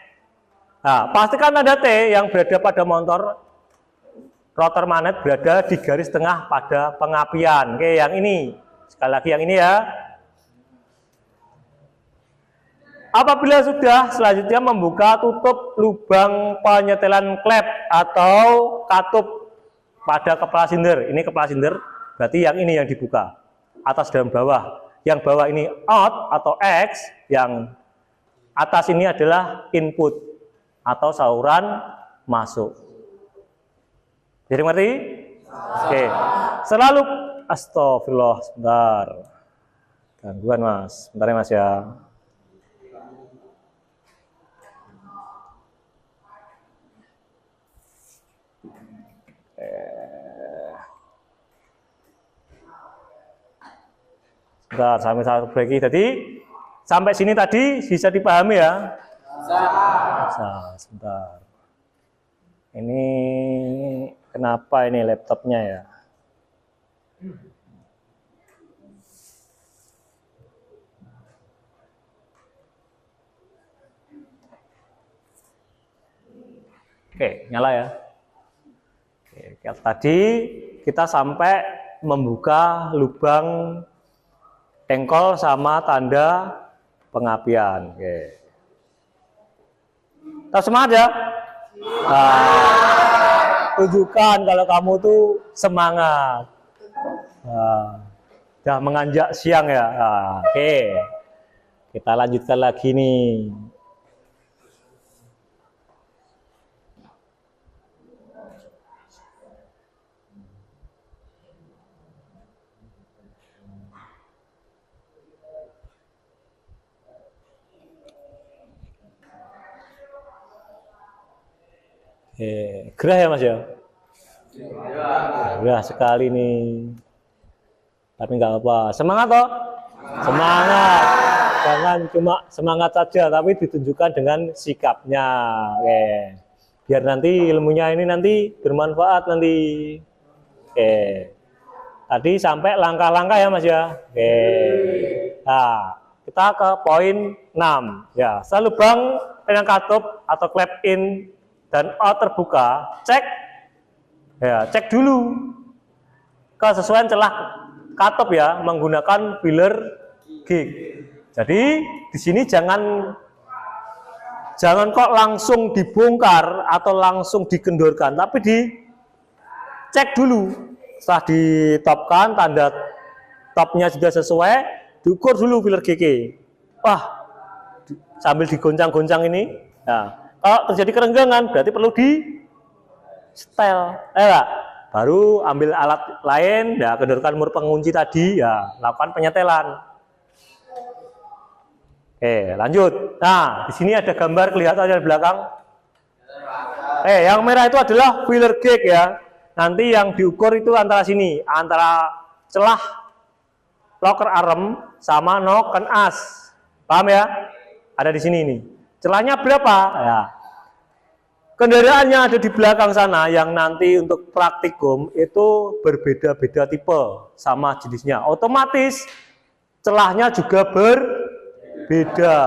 Nah, pastikan tanda T yang berada pada motor rotor magnet berada di garis tengah pada pengapian. Yang ini. Sekali lagi yang ini ya. Apabila sudah, selanjutnya membuka tutup lubang penyetelan klep atau katup pada kepala silinder. Ini kepala silinder, berarti yang ini yang dibuka. Atas dan bawah. Yang bawah ini out atau X, yang atas ini adalah input atau saluran masuk. Jadi ngerti? Oke. Selalu astagfirullah, sebentar. Gangguan Mas. Sebentar ya Mas ya. Sebentar, sampai satu break. Jadi sampai sini tadi bisa dipahami ya? Sebentar. Ini kenapa ini laptopnya ya? Oke, nyala ya. Oke, tadi kita sampai membuka lubang engkol sama tanda pengapian. Oke. Tetap semangat ya. Tunjukkan kalau kamu tuh semangat. Udah menganjak siang ya. Oke. Kita lanjutkan lagi nih. Gerah ya Mas ya? Gerah sekali nih. Tapi nggak apa. Semangat toh? Semangat. Jangan cuma semangat saja, tapi ditunjukkan dengan sikapnya. Oke. Biar nanti ilmunya ini nanti bermanfaat nanti. Oke. Tadi sampai langkah-langkah ya Mas ya. Oke. Nah, kita ke poin 6. Ya, selubang dengan katup atau klep in dan out terbuka, cek dulu kesesuaian celah katup ya menggunakan filler gig. Jadi di sini jangan kok langsung dibongkar atau langsung dikendorkan, tapi dicek dulu. Setelah ditopkan, tanda topnya sudah sesuai, diukur dulu filler gig. Wah, sambil digoncang-goncang ini. Nah, kalau terjadi kerenggangan berarti perlu di setel. Baru ambil alat lain, ya kendorkan mur pengunci tadi, ya lakukan penyetelan. Oke, lanjut. Nah, di sini ada gambar kelihatan di belakang. Yang merah itu adalah filler gauge ya. Nanti yang diukur itu antara sini, antara celah locker arm sama noken as. Paham ya? Ada di sini nih. Celahnya berapa? Ya. Kendaraan yang ada di belakang sana yang nanti untuk praktikum itu berbeda-beda tipe sama jenisnya. Otomatis celahnya juga berbeda.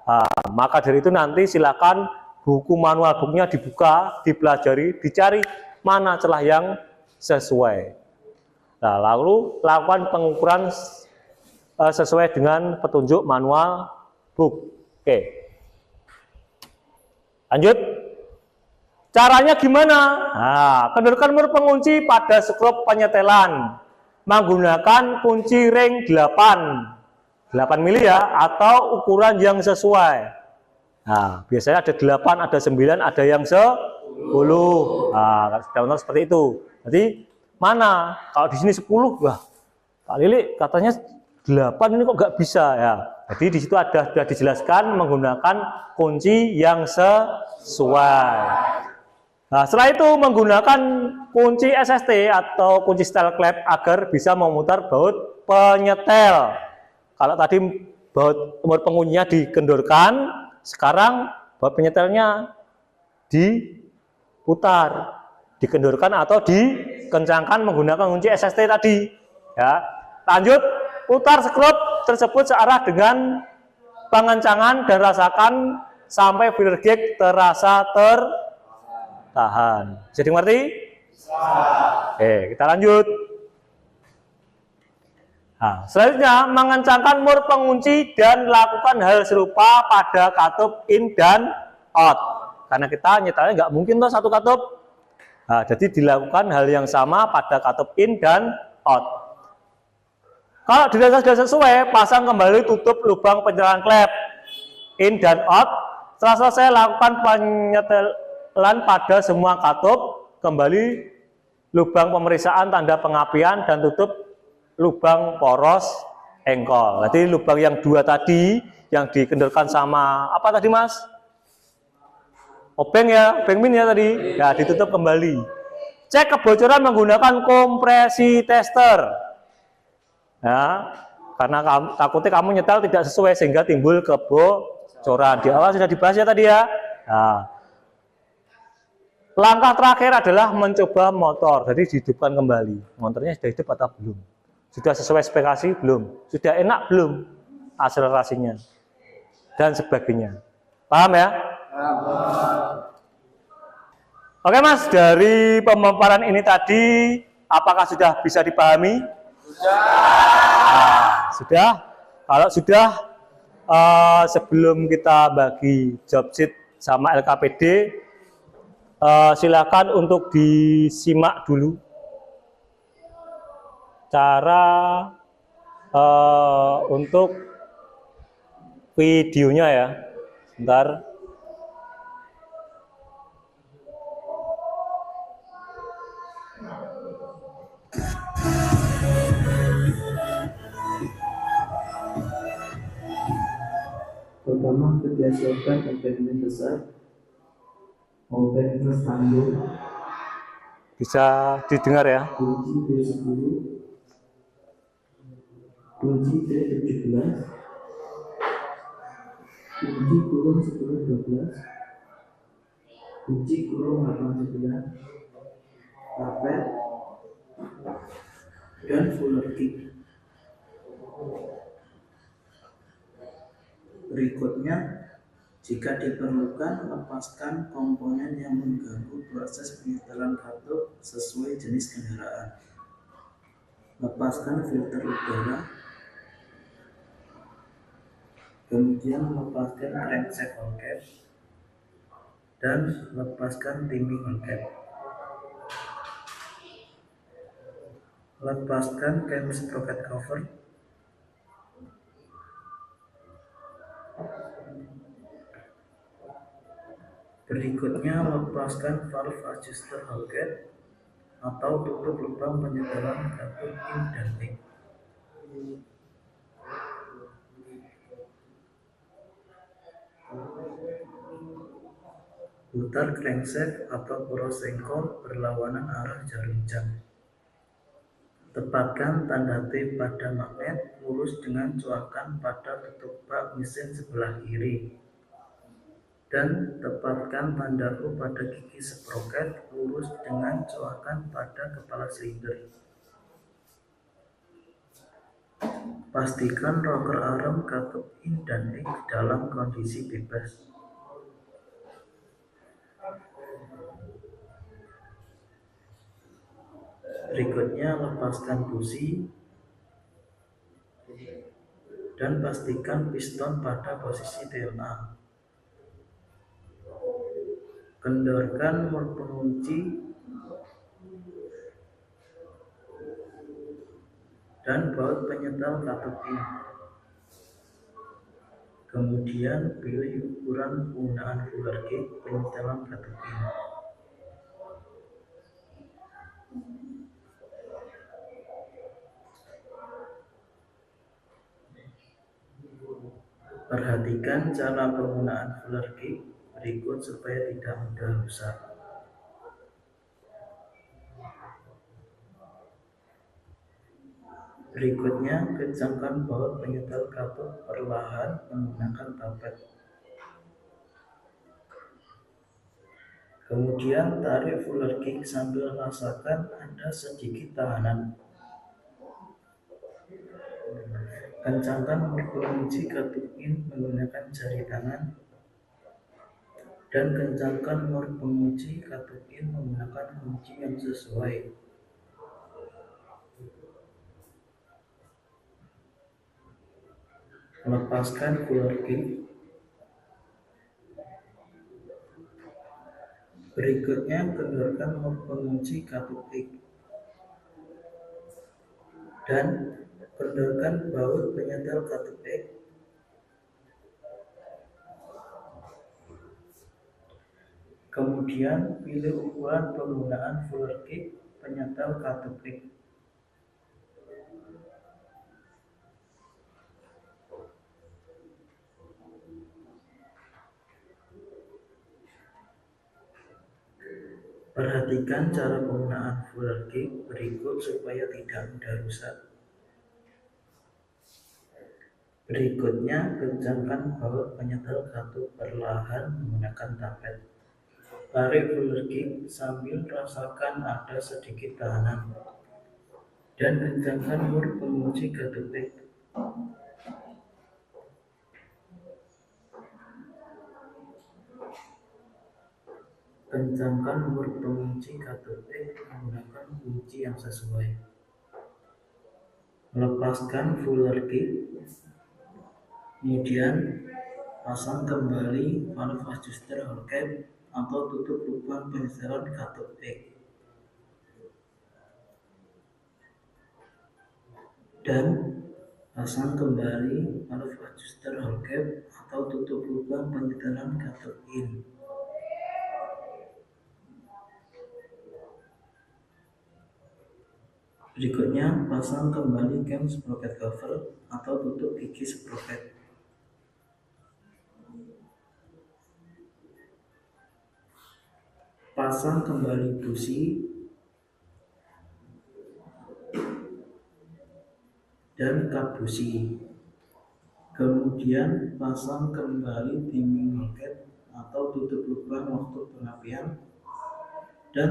Nah, maka dari itu nanti silakan buku manual booknya dibuka, dipelajari, dicari mana celah yang sesuai. Nah, lalu lakukan pengukuran sesuai dengan petunjuk manual book. Oke. Lanjut. Caranya gimana? Nah, kendorkan mur pengunci pada skrup penyetelan menggunakan kunci ring 8 mili ya, atau ukuran yang sesuai. Nah, biasanya ada 8, ada 9, ada yang 10. Nah, contoh seperti itu. Jadi mana? Kalau di sini 10, wah, Pak Lili katanya 8 ini kok nggak bisa ya. Jadi di situ sudah dijelaskan menggunakan kunci yang sesuai. Nah, setelah itu menggunakan kunci SST atau kunci style clamp agar bisa memutar baut penyetel. Kalau tadi baut umur penguncinya dikendorkan, sekarang baut penyetelnya diputar, dikendorkan atau dikencangkan menggunakan kunci SST tadi. Ya, lanjut putar skrup tersebut searah dengan pengencangan dan rasakan sampai filler gauge terasa tahan. Jadi ngerti? Oke, kita lanjut. Nah, selanjutnya mengencangkan mur pengunci dan lakukan hal serupa pada katup in dan out. Karena kita nyetelnya nggak mungkin tuh satu katup. Nah, jadi dilakukan hal yang sama pada katup in dan out. Kalau dirasa sudah sesuai, pasang kembali tutup lubang penyetelan klep in dan out. Setelah selesai, lakukan penyetelan pada semua katup, kembali lubang pemeriksaan tanda pengapian dan tutup lubang poros engkol. Jadi lubang yang 2 tadi yang dikendorkan sama apa tadi Mas? Obeng ya, obeng min ya tadi. Ya, ditutup kembali. Cek kebocoran menggunakan kompresi tester. Ya, karena takutnya kamu nyetel tidak sesuai sehingga timbul kebocoran. Di awal sudah dibahas ya tadi ya. Nah, langkah terakhir adalah mencoba motor. Jadi dihidupkan kembali. Motornya sudah hidup atau belum? Sudah sesuai spesifikasi belum? Sudah enak belum akselerasinya? Dan sebagainya. Paham ya? Oke Mas, dari pemaparan ini tadi apakah sudah bisa dipahami? Sudah. Kalau sudah, sebelum kita bagi job sheet sama LKPD, silakan untuk disimak dulu cara untuk videonya ya. Sebentar. Pertama, ketika siapkan komponen besar, Open plus tanduk, Bisa didengar ya. kunci D10, kunci D17, kunci kurung 10-12, kunci kurung 8-9, karpet, dan fuller key. Berikutnya, jika diperlukan, lepaskan komponen yang mengganggu proses penyetelan katup sesuai jenis kendaraan. Lepaskan filter udara, kemudian lepaskan crankshaft on cap, dan lepaskan timing on cap. Lepaskan cam sprocket cover, berikutnya lepaskan valve adjuster hall cap atau tutup lubang penyetelan katup in dan out. Putar crankshaft atau poros sengkol berlawanan arah jarum jam. Tepatkan tanda T pada magnet lurus dengan coakan pada tutup bak mesin sebelah kiri. Dan tepatkan tanda U pada gigi sprocket lurus dengan coakan pada kepala silinder. Pastikan rocker arm katup in dan out dalam kondisi bebas. Berikutnya lepaskan busi dan pastikan piston pada posisi TLA. Kendorkan mur pengunci dan baut penyetel katup in. Kemudian pilih ukuran penggunaan fuller gauge penyetelan katup in. Perhatikan cara penggunaan fuller gauge berikut supaya tidak mudah rusak. Berikutnya, kencangkan baut penyetel katup perlahan menggunakan tapet. Kemudian tarik fuller gauge sambil rasakan ada sedikit tahanan. Kencangkan mur pengunci katup in menggunakan jari tangan. Dan kencangkan mur pengunci katup in menggunakan kunci yang sesuai. Lepaskan fuller gauge. Berikutnya kendorkan mur pengunci katup out dan kendorkan baut penyetel katup out. Kemudian pilih ukuran penggunaan fuller gauge penyetel katup out. Perhatikan cara penggunaan fuller gauge berikut supaya tidak mudah rusak. Berikutnya, kencangkan baut penyetel katup perlahan menggunakan tapet. Tarik fuller gauge sambil rasakan ada sedikit tahanan. Dan kencangkan mur pengunci katup out. Kencangkan mur pengunci katup out menggunakan kunci yang sesuai. Lepaskan fuller gauge. Kemudian pasang kembali valve adjuster hall cap atau tutup lubang penyetelan katup out. Dan pasang kembali valve adjuster hall cap atau tutup lubang penyetelan katup in. Berikutnya, pasang kembali cam sprocket cover atau tutup gigi sprocket. pasang kembali busi dan kap busi. Kemudian pasang kembali dinding loket atau tutup lubang waktu pengapian dan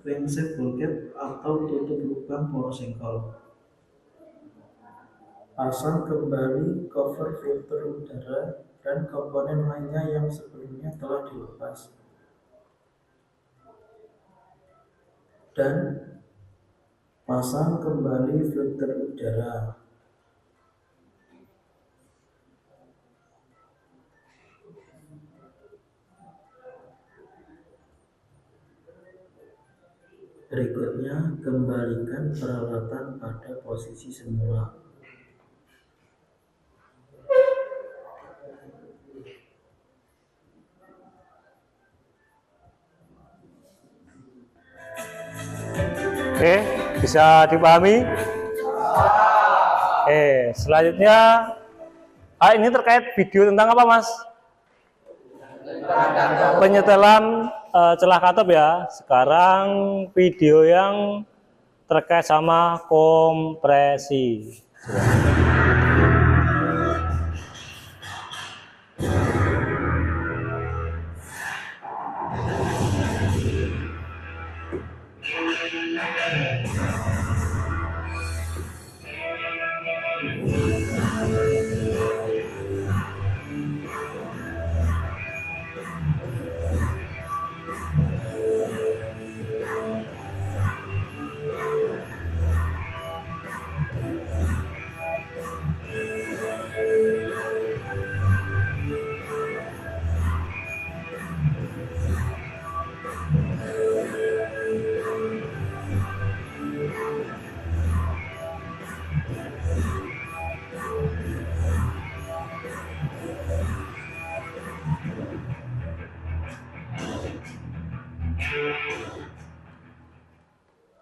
crankshaft bulkhead atau tutup lubang poros sengkol. Pasang kembali cover filter udara dan komponen lainnya yang sebelumnya telah dilepas. Dan pasang kembali filter udara. Berikutnya, kembalikan peralatan pada posisi semula. Oke, bisa dipahami? Selanjutnya, ini terkait video tentang apa, Mas? Penyetelan celah katup ya. Sekarang video yang terkait sama kompresi.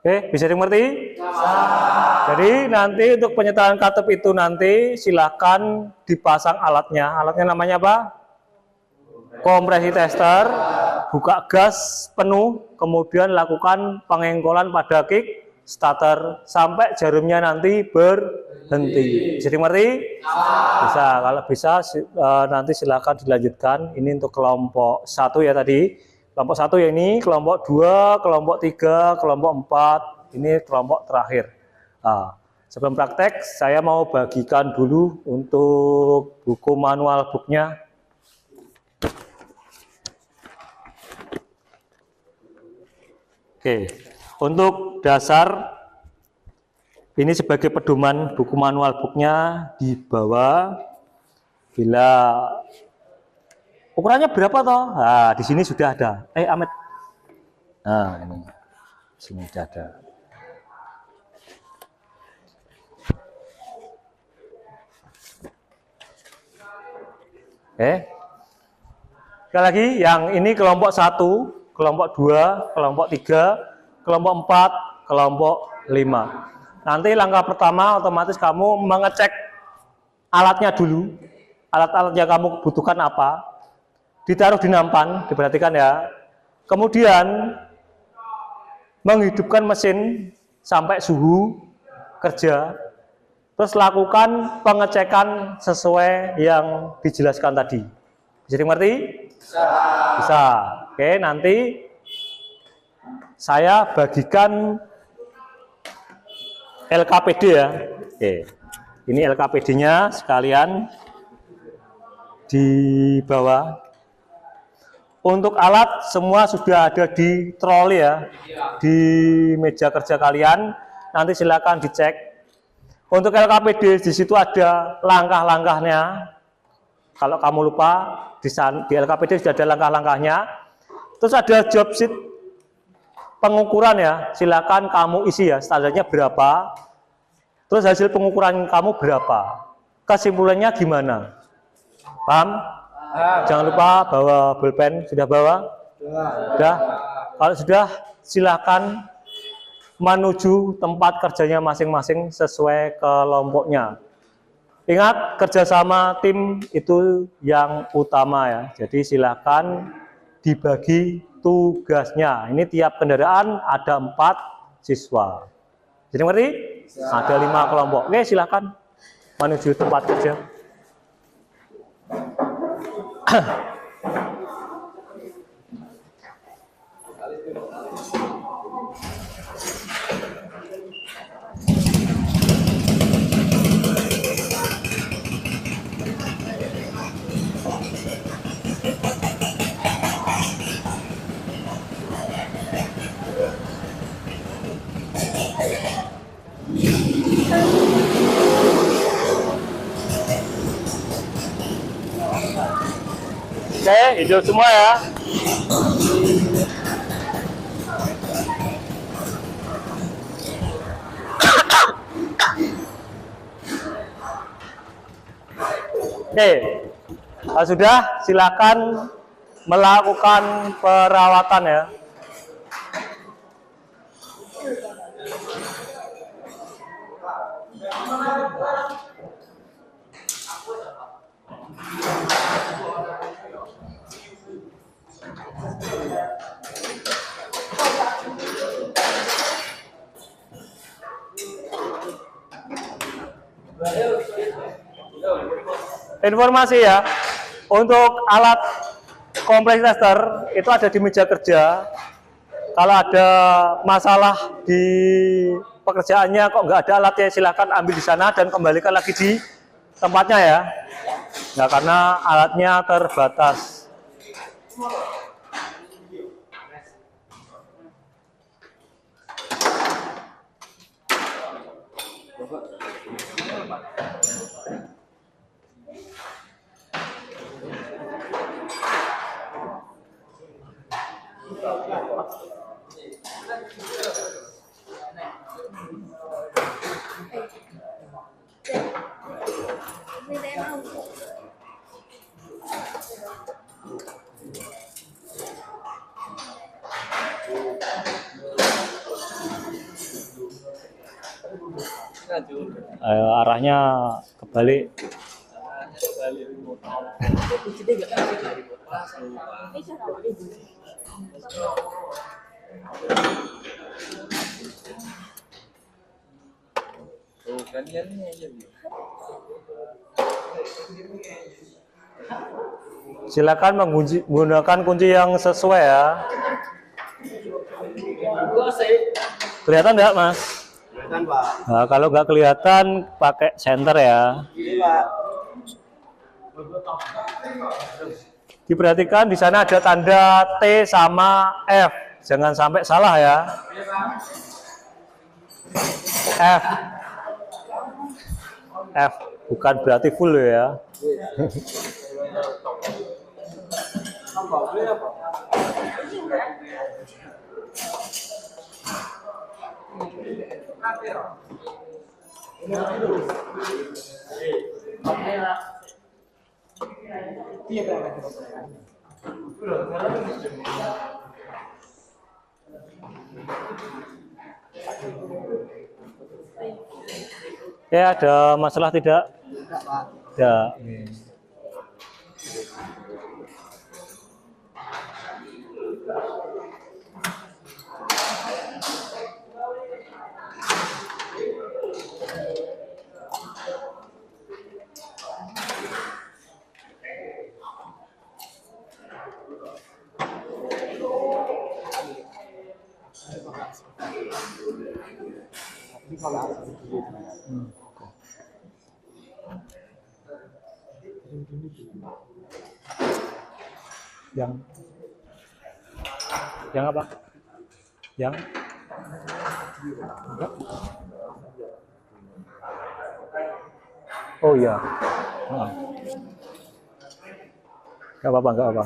Oke, bisa dimengerti? Jadi nanti untuk penyetelan katup itu nanti silakan dipasang alatnya. Alatnya namanya apa? Kompresi tester. Buka gas penuh, kemudian lakukan pengengkolan pada kick starter sampai jarumnya nanti berhenti. Bisa dimengerti? Bisa. Kalau bisa nanti silakan dilanjutkan. Ini untuk kelompok 1 ya tadi. Kelompok 1 ya ini, kelompok 2, kelompok 3, kelompok 4, ini kelompok terakhir. Nah, sebelum praktek, saya mau bagikan dulu untuk buku manual booknya. Oke, untuk dasar, ini sebagai pedoman buku manual booknya di bawah. Bila ukurannya berapa toh? Nah, di sini sudah ada. Ahmed. Nah, ini. Di sini sudah ada. Sekali lagi, yang ini kelompok 1, kelompok 2, kelompok 3, kelompok 4, kelompok 5. Nanti langkah pertama otomatis kamu mengecek alatnya dulu. Alat-alat yang kamu butuhkan apa? Ditaruh di nampan, diperhatikan ya. Kemudian menghidupkan mesin sampai suhu kerja. Terus lakukan pengecekan sesuai yang dijelaskan tadi. Bisa dimengerti? Bisa. Bisa. Oke, nanti saya bagikan LKPD ya. Oke. Ini LKPD-nya sekalian di bawah. Untuk alat semua sudah ada di troli ya, di meja kerja kalian. Nanti silakan dicek. Untuk LKPD di situ ada langkah-langkahnya. Kalau kamu lupa di LKPD sudah ada langkah-langkahnya. Terus ada job sheet pengukuran ya. Silakan kamu isi ya, standarnya berapa. Terus hasil pengukuran kamu berapa. Kesimpulannya gimana? Paham? Jangan lupa bawa pulpen. Sudah bawa? Sudah. Kalau sudah, silakan menuju tempat kerjanya masing-masing sesuai kelompoknya. Ingat, kerjasama tim itu yang utama ya. Jadi silakan dibagi tugasnya. Ini tiap kendaraan ada 4 siswa. Jadi ngerti? Ada 5 kelompok. Oke, silakan menuju tempat kerja. Oke, hijau semua ya. Oke, sudah, silakan melakukan perawatan ya. Informasi ya, untuk alat kompleks tester itu ada di meja kerja. Kalau ada masalah di pekerjaannya kok nggak ada alatnya, silahkan ambil di sana dan kembalikan lagi di tempatnya ya. Nah, karena alatnya terbatas. Arahnya kebalik. Silakan menggunakan kunci yang sesuai ya. Kelihatan nggak, Mas? Kelihatan, Pak. Nah, kalau nggak kelihatan pakai senter ya. Iya, Pak. Diperhatikan di sana ada tanda T sama F. Jangan sampai salah ya. F. F bukan berarti full ya. Ya, ada masalah tidak? Tidak. Yang apa? Yang enggak? Oh iya. Enggak apa-apa, enggak apa.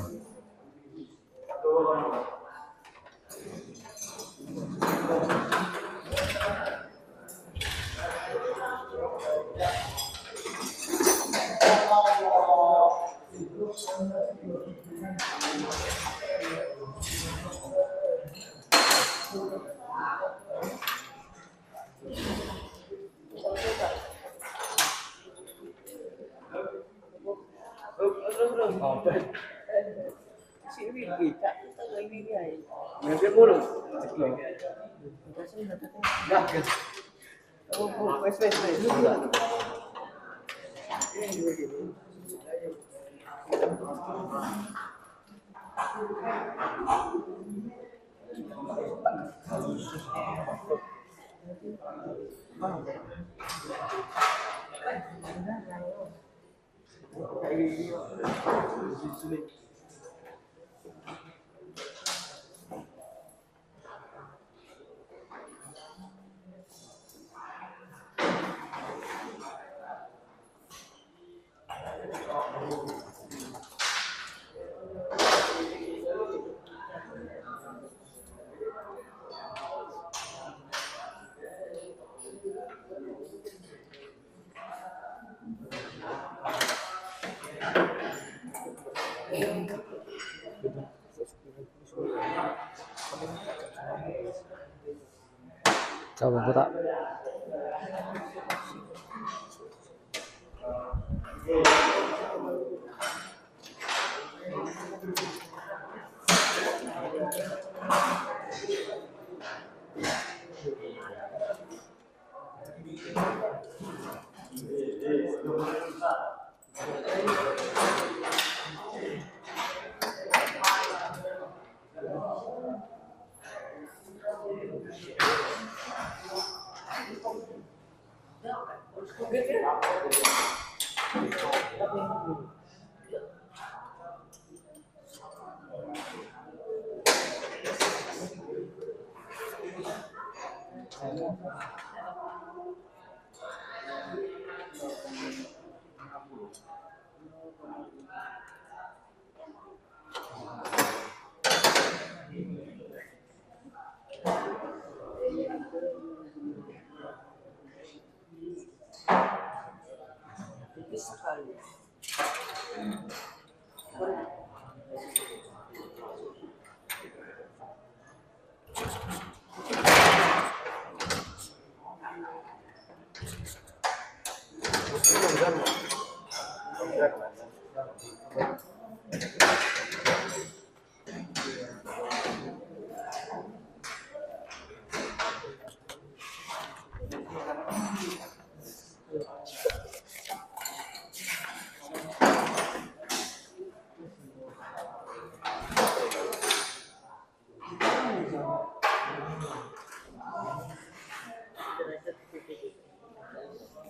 Coba buka.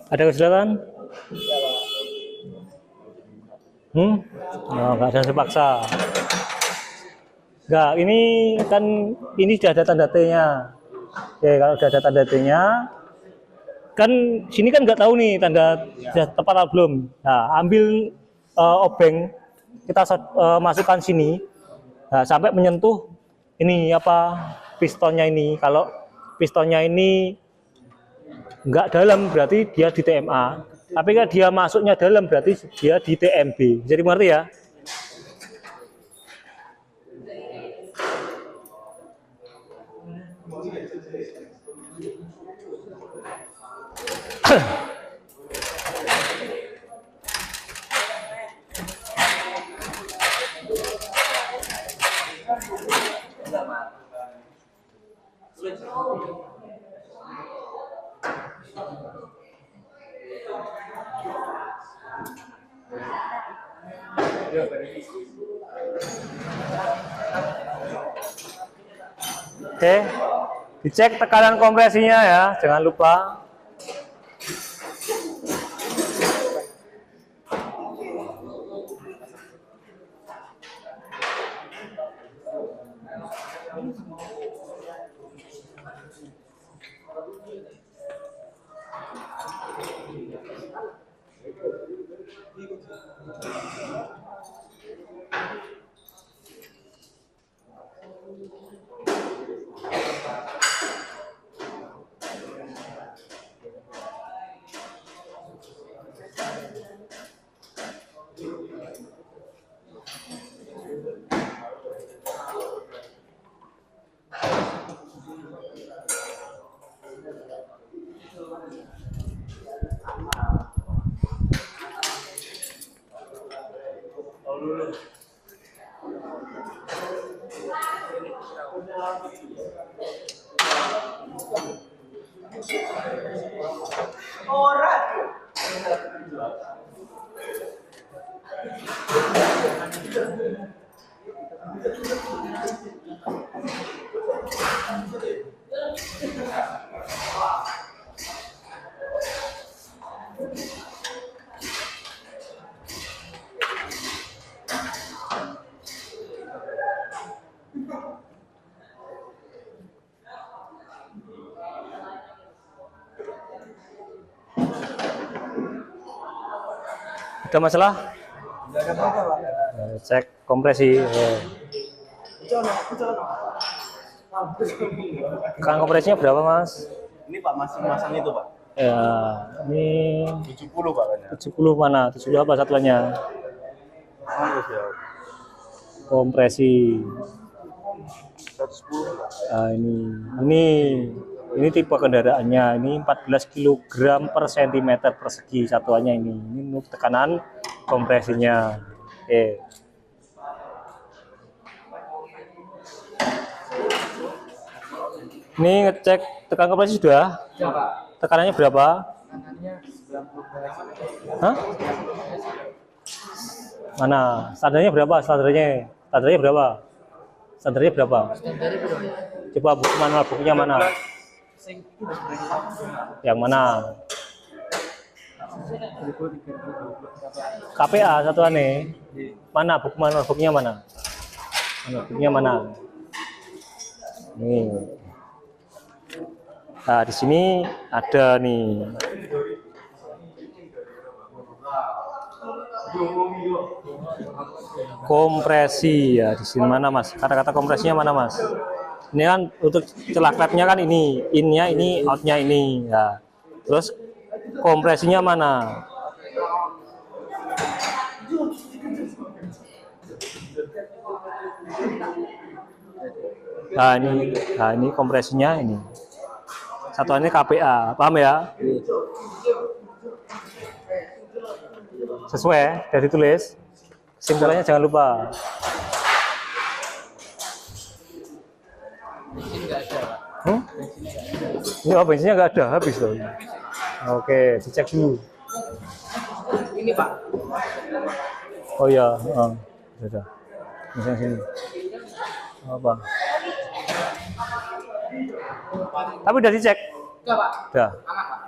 Ada kesulitan? Oh, nggak ada terpaksa. Enggak, ini kan ini sudah ada tanda T-nya. Oke, kalau sudah ada tanda T-nya, kan sini kan nggak tahu nih tanda sudah tepat atau belum. Nah, ambil obeng, kita masukkan sini, nah, sampai menyentuh ini apa pistonnya ini. Kalau pistonnya ini nggak dalam berarti dia di TMA, tapi kalau dia masuknya dalam berarti dia di TMB. Jadi mengerti ya? Oke, dicek tekanan kompresinya ya, jangan lupa. Ada masalah? Cek kompresi. Tekan kompresinya berapa, Mas? Ini Pak masih masang itu Pak. Ya, ini 70 Pak kayaknya. 70 mana? 70 apa satuannya? Bagus ya. Kompresi. 110 Pak. Nah, ini tipe kendaraannya. Ini 14 kg per cm persegi satuannya ini. Ini untuk tekanan kompresinya. Oke. Ini ngecek tekan kompresi sudah? Ya, Pak. Tekanannya berapa? Tekanannya 90. Hah? Mana? Standarnya berapa? Standarnya berapa? Standarnya berapa? Standarnya berapa? Coba buku manual, bukunya mana? Yang mana? KPA satuan nih. Mana buku manual, bukunya mana? Bukunya mana? Nih. Nah, di sini ada nih. Kompresi ya, di sini mana, Mas? Kata-kata kompresinya mana, Mas? Ini kan untuk celah klepnya kan ini, innya ini, outnya ini. Ya. Terus kompresinya mana? Nah ini kompresinya ini. Satuannya KPA, paham ya? Sesuai, dari tulis. Kesimpulannya jangan lupa. Bensin nggak ada, Pak. Ini bensinnya nggak ada, habis loh. Oke, dicek dulu. Ini, Pak. Oh iya, sudah. Misalnya sini. Apa? Tapi udah dicek? Enggak, Pak. Udah. Aman, Pak.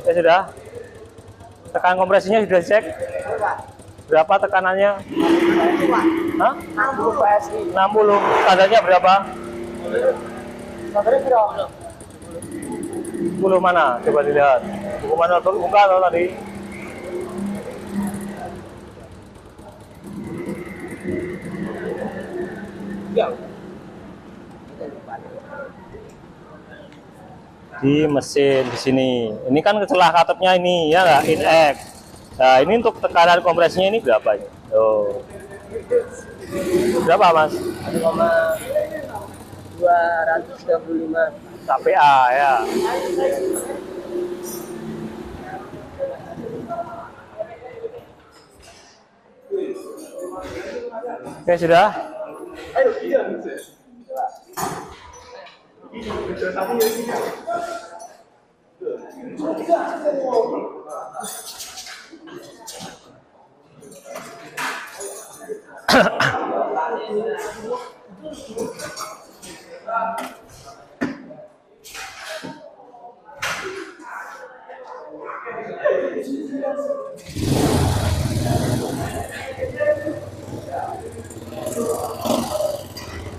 Ya sudah. Tekan kompresinya sudah dicek? Berapa tekanannya? Hah? 60 PSI. 60. Standarnya berapa? Standarnya berapa? 10 mana? Coba dilihat. Buku manual buka atau tadi? Di mesin di sini. Ini kan celah katupnya ini ya nggak in-X. Nah ini untuk tekanan kompresinya ini berapa ini? Oh. Berapa Mas? 1,235 KPA ya. Oke sudah.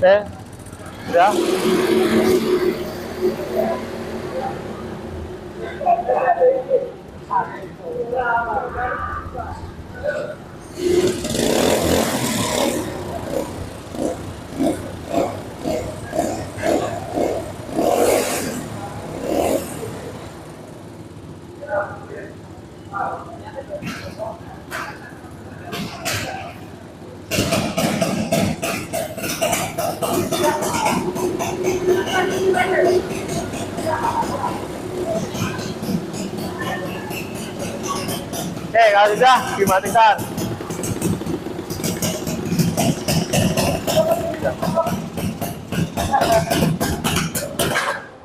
Oke, sudah. Oke, kalau sudah dimatikan.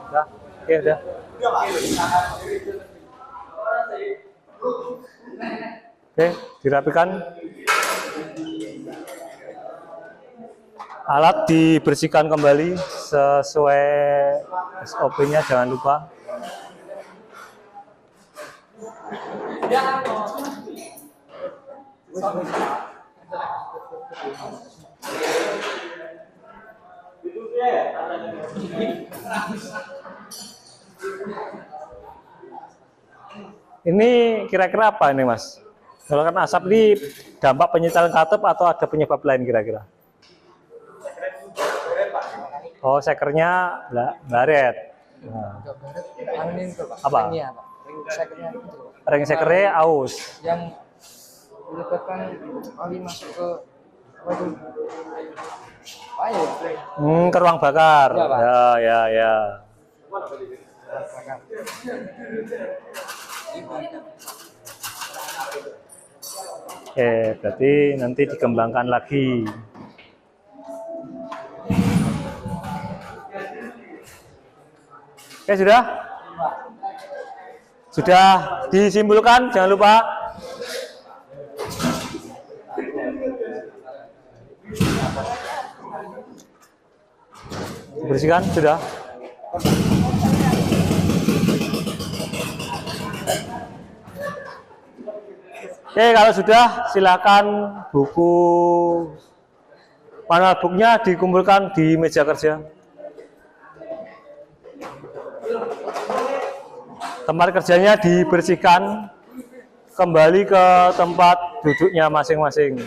Udah, oke udah. Oke, dirapikan. Alat dibersihkan kembali sesuai SOP-nya, jangan lupa. Ini kira-kira apa ini Mas? Kalau kan asap ini dampak penyetelan katup atau ada penyebab lain kira-kira? Oh, sekernya baret. Nah, apa? Ring sekernya aus. Yang menyebabkan oli masuk ke apa itu? Ke ruang bakar. Ya, Pak. Ya. Oke, berarti nanti dikembangkan lagi. Oke, sudah? Sudah disimpulkan, jangan lupa. Bersihkan, sudah. Oke, kalau sudah silakan buku manual booknya dikumpulkan di meja kerja. Tempat kerjanya dibersihkan, kembali ke tempat duduknya masing-masing.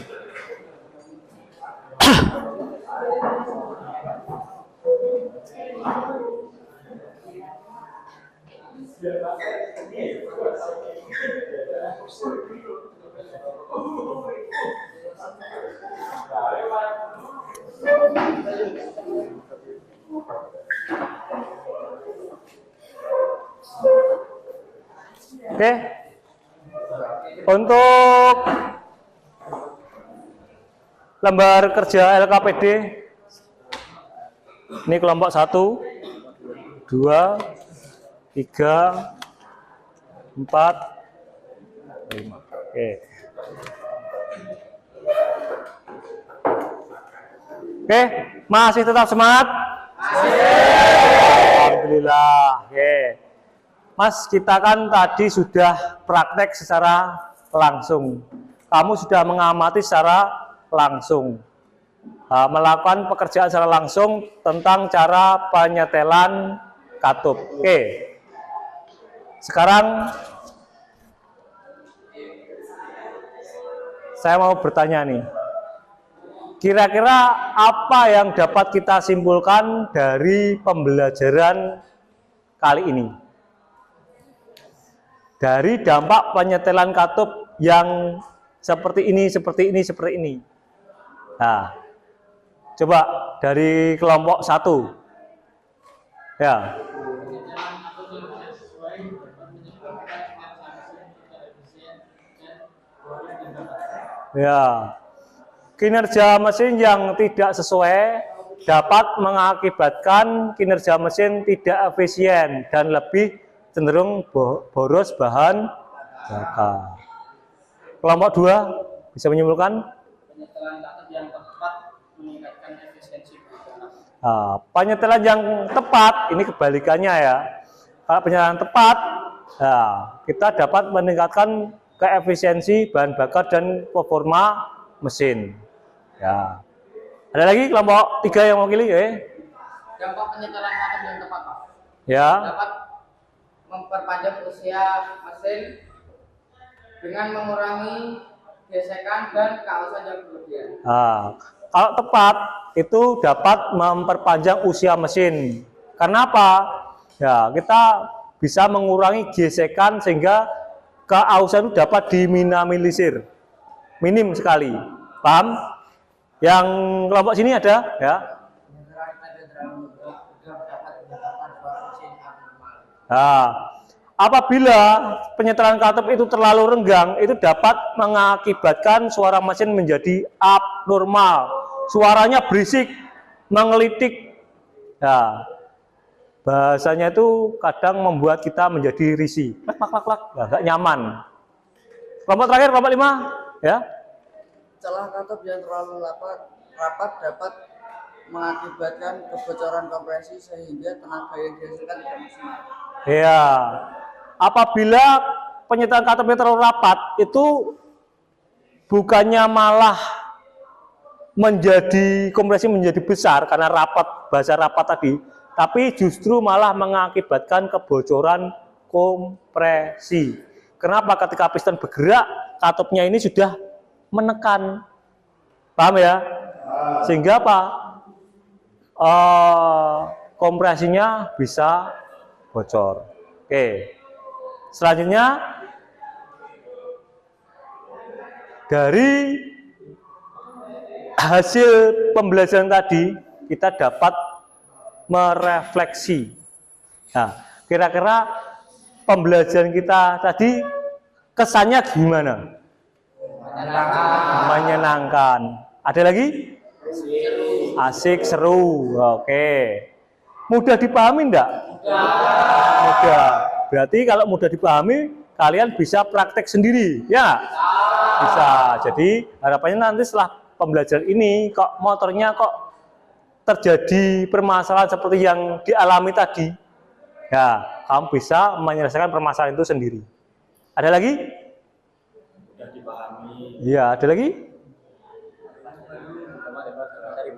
Oke, untuk lembar kerja LKPD ini kelompok 1, 2, 3, 4, 5. Oke. Oke, masih tetap semangat? Alhamdulillah. Oke. Mas, kita kan tadi sudah praktek secara langsung. Kamu sudah mengamati secara langsung. Melakukan pekerjaan secara langsung tentang cara penyetelan katup. Oke. Sekarang saya mau bertanya nih. Kira-kira apa yang dapat kita simpulkan dari pembelajaran kali ini? Dari dampak penyetelan katup yang seperti ini. Nah, coba dari kelompok 1. Ya. Ya. Kinerja mesin yang tidak sesuai dapat mengakibatkan kinerja mesin tidak efisien dan lebih cenderung boros bahan bakar. Kelompok 2 bisa menyimpulkan Penyetelan katup yang tepat meningkatkan efisiensi bakar. Penyetelan yang tepat ini kebalikannya ya. Kalau penyetelan tepat, kita dapat meningkatkan keefisiensi bahan bakar dan performa mesin. Ya. Ada lagi kelompok 3 yang mewakili ya? Dampak penyetelan katup yang tepat, Pak. Ya. Dapat memperpanjang usia mesin dengan mengurangi gesekan dan keausan yang berlebihan. Kalau tepat itu dapat memperpanjang usia mesin. Karena apa? Ya, kita bisa mengurangi gesekan sehingga keausan itu dapat diminimalisir, minim sekali. Paham? Yang kelompok sini ada, ya? Apabila penyetelan katup itu terlalu renggang, itu dapat mengakibatkan suara mesin menjadi abnormal. Suaranya berisik, mengelitik. Ya, bahasanya itu kadang membuat kita menjadi risih. Nggak nyaman. Kelompok terakhir, kelompok 5, ya. Celah katup yang terlalu rapat dapat mengakibatkan kebocoran kompresi sehingga tenaga yang dihasilkan tidak maksimal. Ya, apabila penyetelan katupnya terlalu rapat, itu bukannya malah menjadi kompresi menjadi besar karena bahasa rapat tadi, tapi justru malah mengakibatkan kebocoran kompresi. Kenapa? Ketika piston bergerak, katupnya ini sudah menekan, paham ya? Sehingga apa? Kompresinya bisa bocor. Oke. Selanjutnya dari hasil pembelajaran tadi kita dapat merefleksi. Nah, kira-kira pembelajaran kita tadi kesannya gimana? Menyenangkan. Ada lagi? Asik, seru. Oke. Mudah dipahami enggak? Mudah. Berarti kalau mudah dipahami, kalian bisa praktek sendiri, ya? Bisa. Jadi harapannya nanti setelah pembelajaran ini kok motornya kok terjadi permasalahan seperti yang dialami tadi, ya kamu bisa menyelesaikan permasalahan itu sendiri. Ada lagi? Mudah dipahami. Ya, ada lagi?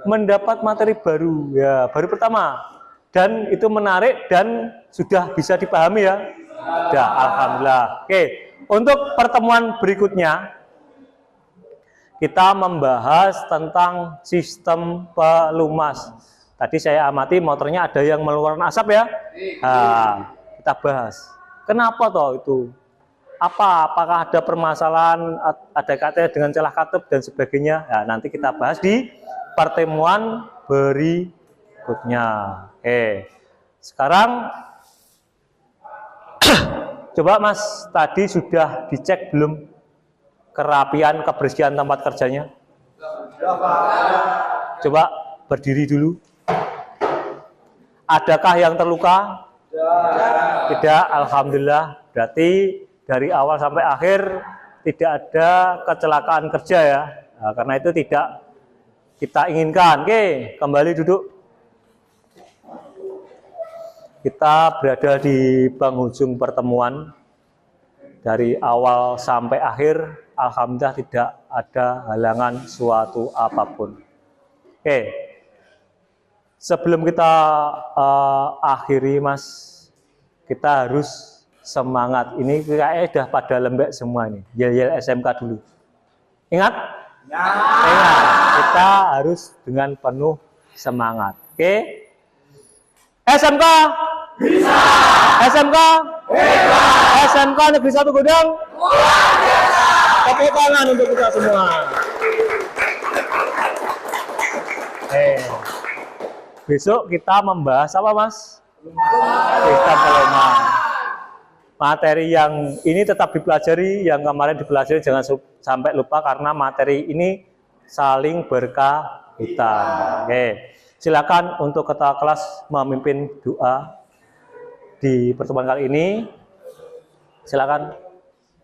Mendapat materi baru, ya baru pertama, dan itu menarik dan sudah bisa dipahami ya. Ya, alhamdulillah. Oke, untuk pertemuan berikutnya kita membahas tentang sistem pelumas. Tadi saya amati motornya ada yang mengeluarkan asap ya. Nah, kita bahas. Kenapa toh itu? Apakah ada permasalahan, ada kaitannya dengan celah katup dan sebagainya? Nah, nanti kita bahas di pertemuan berikutnya. Oke. Sekarang coba Mas, tadi sudah dicek belum kerapian, kebersihan tempat kerjanya? Coba berdiri dulu. Adakah yang terluka? Tidak, alhamdulillah. Berarti dari awal sampai akhir tidak ada kecelakaan kerja ya. Nah, karena itu tidak kita inginkan. Oke, kembali duduk. Kita berada di penghujung pertemuan. Dari awal sampai akhir, alhamdulillah tidak ada halangan suatu apapun. Oke, sebelum kita akhiri Mas, kita harus semangat. Ini kayaknya udah pada lembek semua ini. Yel-yel SMK dulu. Ingat? Ingat, kita harus dengan penuh semangat. Oke? SMK bisa. SMK hebat. SMK Negeri 1 Godang luar biasa. Tepuk tangan untuk kita semua. Besok kita membahas apa Mas? Sistem pelumas. Materi yang ini tetap dipelajari, yang kemarin dipelajari jangan sampai lupa karena materi ini saling berkaitan. Oke. Silakan untuk ketua kelas memimpin doa di pertemuan kali ini. Silakan.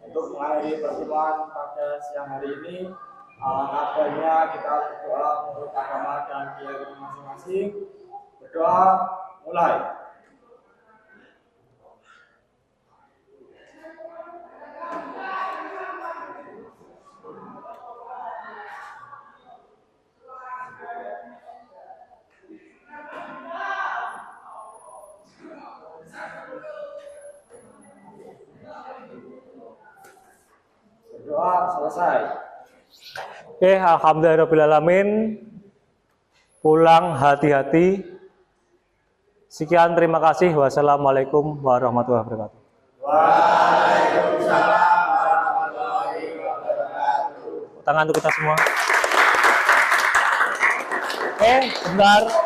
Untuk mengakhiri pertemuan pada siang hari ini, alangkah baiknya kita berdoa menurut agama dan keyakinan masing-masing. Berdoa, mulai. Berdoa selesai. Oke, alhamdulillahirrahmanirrahim. Pulang hati-hati. Sekian, terima kasih. Wassalamualaikum warahmatullahi wabarakatuh. Waalaikumsalam warahmatullahi wabarakatuh. Tangan untuk kita semua. Oke, sebentar.